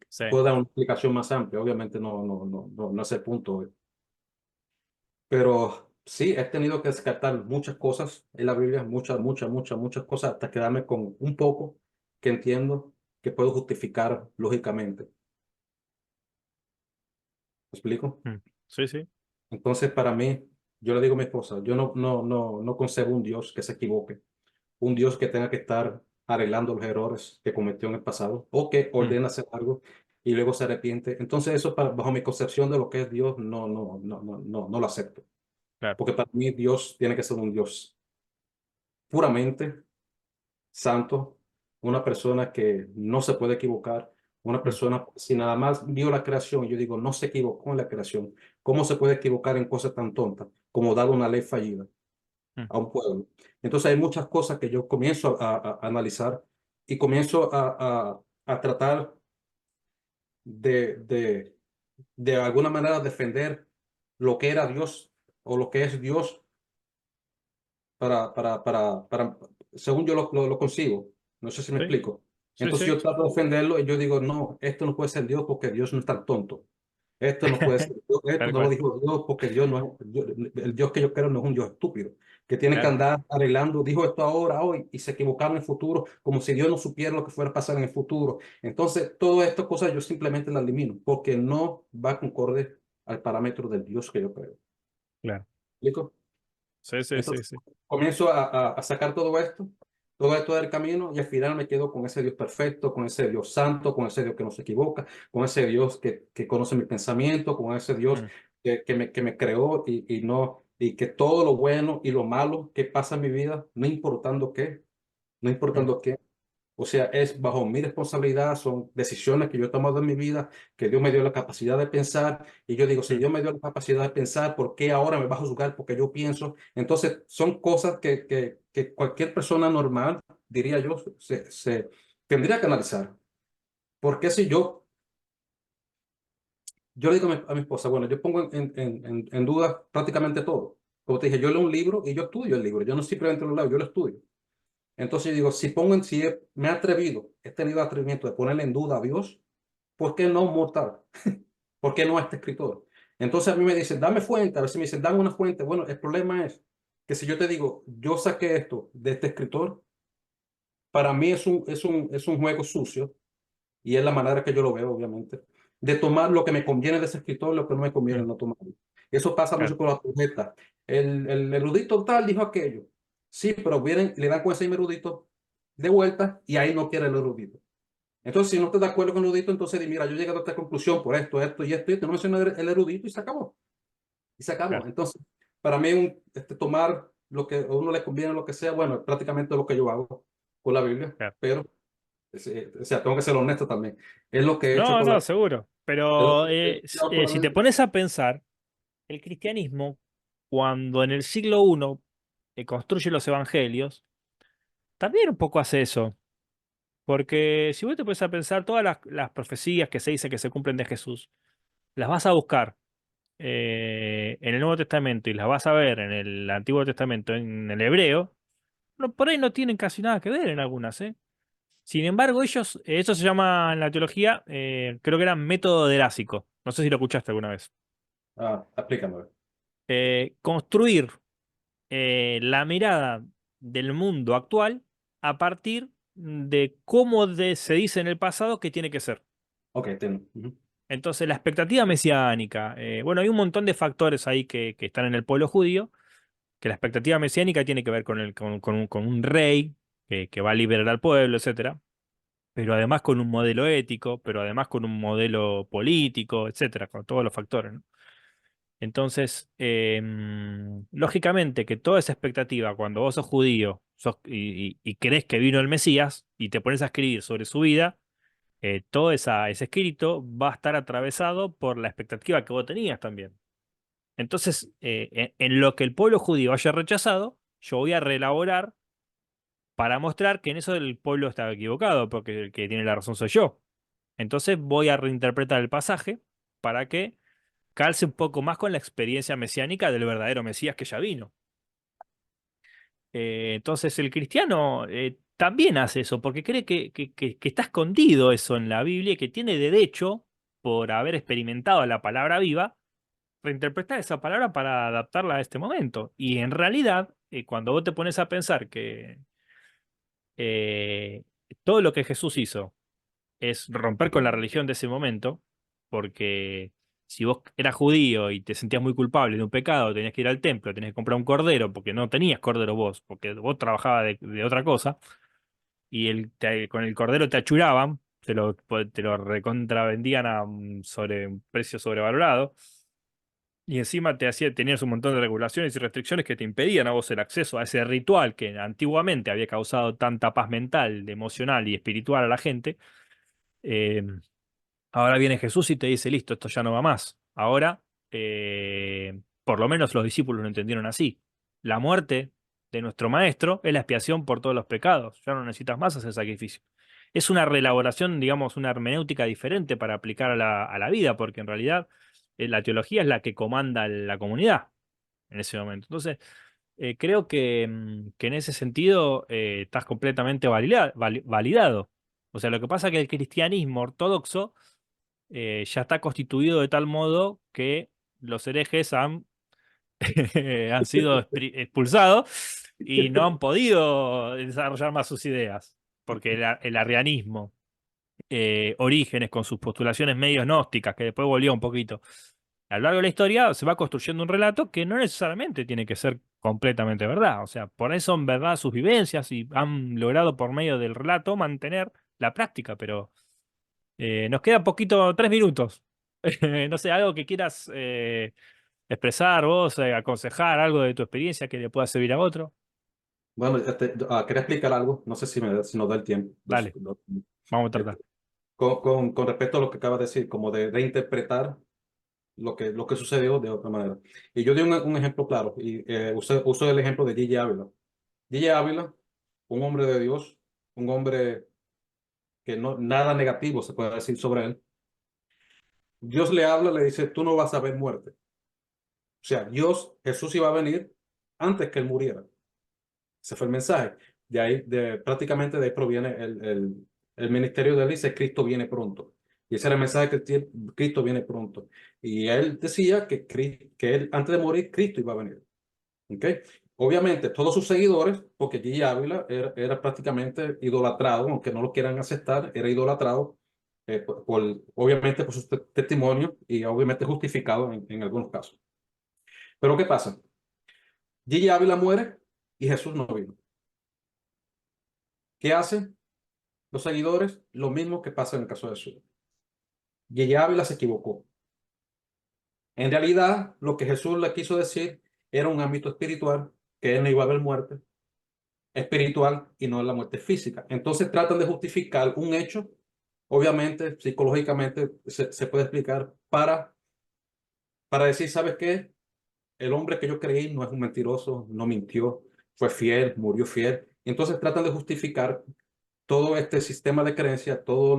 sí. puedo dar una explicación más amplia. Obviamente no es el punto hoy. Pero sí, he tenido que descartar muchas cosas en la Biblia, muchas, muchas, muchas, muchas cosas, hasta quedarme con un poco que entiendo que puedo justificar lógicamente. ¿Me explico? Mm, sí, sí. Entonces, para mí, yo le digo a mi esposa, yo no concebo un Dios que se equivoque, un Dios que tenga que estar arreglando los errores que cometió en el pasado o que Mm, ordena hacer algo y luego se arrepiente. Entonces, eso bajo mi concepción de lo que es Dios, no lo acepto. claro. Porque para mí Dios tiene que ser un Dios puramente santo, una persona que no se puede equivocar, una Mm, persona, si nada más vio la creación, yo digo, no se equivocó en la creación. ¿Cómo se puede equivocar en cosas tan tontas como dar una ley fallida mm, a un pueblo? Entonces hay muchas cosas que yo comienzo a analizar y comienzo a tratar de, de, de alguna manera defender lo que era Dios o lo que es Dios según yo lo consigo. No sé si me sí, explico. sí, Entonces sí. yo trato de defenderlo y yo digo, no, esto no puede ser Dios porque Dios no es tan tonto. Esto no puede ser Dios, esto Tal no lo cual. dijo Dios porque Dios no es, el Dios que yo creo no es un Dios estúpido. que tienen que claro, andar arreglando, dijo esto ahora, hoy, y se equivocaron en el futuro, como si Dios no supiera lo que fuera a pasar en el futuro. Entonces, todas estas cosas yo simplemente las elimino, porque no va concorde al parámetro del Dios que yo creo. claro. ¿Explico? Sí, sí, sí, Entonces, sí. comienzo a sacar todo esto del camino, y al final me quedo con ese Dios perfecto, con ese Dios santo, con ese Dios que no se equivoca, con ese Dios que conoce mi pensamiento, con ese Dios Mm, que me creó y que todo lo bueno y lo malo que pasa en mi vida, no importando qué, no mm, importando qué. O sea, es bajo mi responsabilidad, son decisiones que yo he tomado en mi vida, que Dios me dio la capacidad de pensar. Y yo digo, si mm, Dios me dio la capacidad de pensar, ¿por qué ahora me vas a juzgar porque yo pienso? Entonces, son cosas que cualquier persona normal, diría yo, se tendría que analizar. Porque si yo le digo a mi esposa, bueno, yo pongo en duda prácticamente todo. Como te dije, yo leo un libro y yo estudio el libro. Yo no simplemente lo leo, yo lo estudio. Entonces yo digo, si me he atrevido, he tenido atrevimiento de ponerle en duda a Dios, ¿por qué no un mortal? ¿Por qué no a este escritor? Entonces a mí me dicen, dame fuente, a veces me dicen, dame una fuente. Bueno, el problema es que si yo te digo, yo saqué esto de este escritor, para mí es un juego sucio, y es la manera que yo lo veo, obviamente, de tomar lo que me conviene de ese escritor, lo que no me conviene mm, no tomarlo. Eso pasa mucho claro, con la profetas. El erudito tal dijo aquello. Sí, pero vienen, le dan con ese erudito de vuelta y ahí no quiere el erudito. Entonces, si no estás de acuerdo con el erudito, entonces di, mira, yo he llegado a esta conclusión por esto, esto y esto, y esto, no menciona el erudito y se acabó. Y se acabó. claro. Entonces, para mí, tomar lo que a uno le conviene, lo que sea, bueno, es prácticamente lo que yo hago con la Biblia, Claro. pero, o sea, tengo que ser honesto también. Es lo que he hecho No, con no, la seguro. es lo Pero que he hecho con la si te Biblia. pones a pensar, el cristianismo, cuando en el siglo I construye los evangelios, también un poco hace eso. Porque si vos te pones a pensar, todas las profecías que se dice que se cumplen de Jesús, las vas a buscar en el Nuevo Testamento y las vas a ver en el Antiguo Testamento, en el hebreo, por ahí no tienen casi nada que ver en algunas, ¿eh? Sin embargo, ellos, eso se llama en la teología, creo que era método delásico. No sé si lo escuchaste alguna vez. Ah, explícame. Construir la mirada del mundo actual a partir de cómo se dice en el pasado que tiene que ser. Ok, entiendo. Ujú. Entonces, la expectativa mesiánica, bueno, hay un montón de factores ahí que están en el pueblo judío, que la expectativa mesiánica tiene que ver con un rey que va a liberar al pueblo, etcétera, pero además con un modelo ético, pero además con un modelo político, etcétera, con todos los factores, ¿no? Entonces, lógicamente que toda esa expectativa, cuando vos sos judío y crees que vino el Mesías y te pones a escribir sobre su vida, todo ese escrito va a estar atravesado por la expectativa que vos tenías también. Entonces, en lo que el pueblo judío haya rechazado, yo voy a reelaborar para mostrar que en eso el pueblo estaba equivocado, porque el que tiene la razón soy yo. Entonces voy a reinterpretar el pasaje para que calce un poco más con la experiencia mesiánica del verdadero Mesías que ya vino. Entonces el cristiano también hace eso, porque cree que está escondido eso en la Biblia y que tiene derecho, por haber experimentado la palabra viva, reinterpretar esa palabra para adaptarla a este momento. Y en realidad, cuando vos te pones a pensar que eh, todo lo que Jesús hizo es romper con la religión de ese momento, porque si vos eras judío y te sentías muy culpable de un pecado, tenías que ir al templo, tenías que comprar un cordero, porque no tenías cordero vos, porque vos trabajabas de otra cosa, y con el cordero te achuraban, te lo recontravendían sobre un precio sobrevalorado, y encima tenías un montón de regulaciones y restricciones que te impedían a vos el acceso a ese ritual que antiguamente había causado tanta paz mental, emocional y espiritual a la gente. eh, Ahora viene Jesús y te dice, listo, esto ya no va más. Ahora, por lo menos los discípulos lo entendieron así. La muerte de nuestro Maestro es la expiación por todos los pecados. Ya no necesitas más hacer sacrificio. Es una reelaboración, digamos, una hermenéutica diferente para aplicar a la vida, porque en realidad la teología es la que comanda la comunidad en ese momento. Entonces, creo que en ese sentido estás completamente validado. O sea, lo que pasa es que el cristianismo ortodoxo ya está constituido de tal modo que los herejes han Han sido expulsados y no han podido desarrollar más sus ideas, porque el arrianismo, Orígenes con sus postulaciones medio gnósticas, que después volvió un poquito, a lo largo de la historia se va construyendo un relato que no necesariamente tiene que ser completamente verdad. O sea, por eso son verdad sus vivencias y han logrado por medio del relato mantener la práctica, pero nos queda poquito, 3 minutos. No sé, algo que quieras expresar vos, aconsejar algo de tu experiencia que le pueda servir a otro. Bueno, quería explicar algo, no sé si nos da el tiempo. Dale, vamos a tratar. Este, con respecto a lo que acabas de decir, como de reinterpretar lo que sucedió de otra manera. Y yo di un ejemplo claro, y uso el ejemplo de Gigi Ávila. Gigi Ávila, un hombre de Dios, un hombre que no, nada negativo se puede decir sobre él. Dios le habla, le dice, tú no vas a ver muerte. O sea, Jesús iba a venir antes que él muriera. Ese fue el mensaje. Prácticamente de ahí proviene el ministerio de él, dice, Cristo viene pronto. Y ese era el mensaje que tiene, Cristo viene pronto. Y él decía que él, antes de morir, Cristo iba a venir. ¿Ok? Obviamente, todos sus seguidores, porque Gigi Ávila era prácticamente idolatrado, aunque no lo quieran aceptar, era idolatrado, obviamente por su testimonio y obviamente justificado en algunos casos. Pero ¿qué pasa? Gigi Ávila muere y Jesús no vino. ¿Qué hacen los seguidores? Lo mismo que pasa en el caso de Jesús. Gigi Ávila se equivocó. En realidad, lo que Jesús le quiso decir era un ámbito espiritual, que él no iba a ver muerte espiritual y no la muerte física. Entonces tratan de justificar un hecho, obviamente, psicológicamente se puede explicar para decir, ¿sabes qué? El hombre que yo creí no es un mentiroso, no mintió, fue fiel, murió fiel. Entonces tratan de justificar todo este sistema de creencias, todo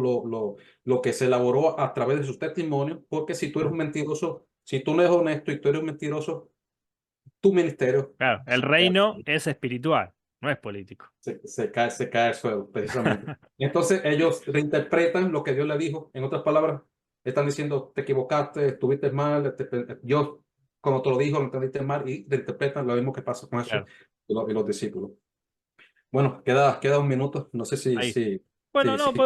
lo que se elaboró a través de sus testimonios, porque si tú eres un mentiroso, si tú no eres honesto y tú eres un mentiroso, tu ministerio Claro, el reino es espiritual, no es político. se cae al suelo, precisamente. Y entonces ellos reinterpretan lo que Dios le dijo. En otras palabras, están diciendo, te equivocaste, estuviste mal, Dios, como te lo dijo, lo entendiste mal, y reinterpretan lo mismo que pasa con eso Claro, y los discípulos. Bueno, queda un minuto. No sé si, ahí. si, Bueno, si, no, si.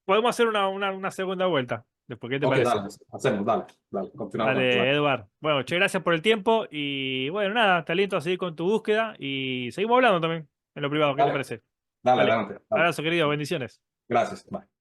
podemos hacer una segunda vuelta. Después, ¿qué te Ok, parece? dale, hacemos, dale, continuamos con Dale, la. Eduard. Bueno, che, gracias por el tiempo y bueno, nada, te aliento a seguir con tu búsqueda y seguimos hablando también en lo privado. ¿Qué te Dale, parece? dale, Dale. adelante, dale. Abrazo, querido. Bendiciones. Gracias, bye.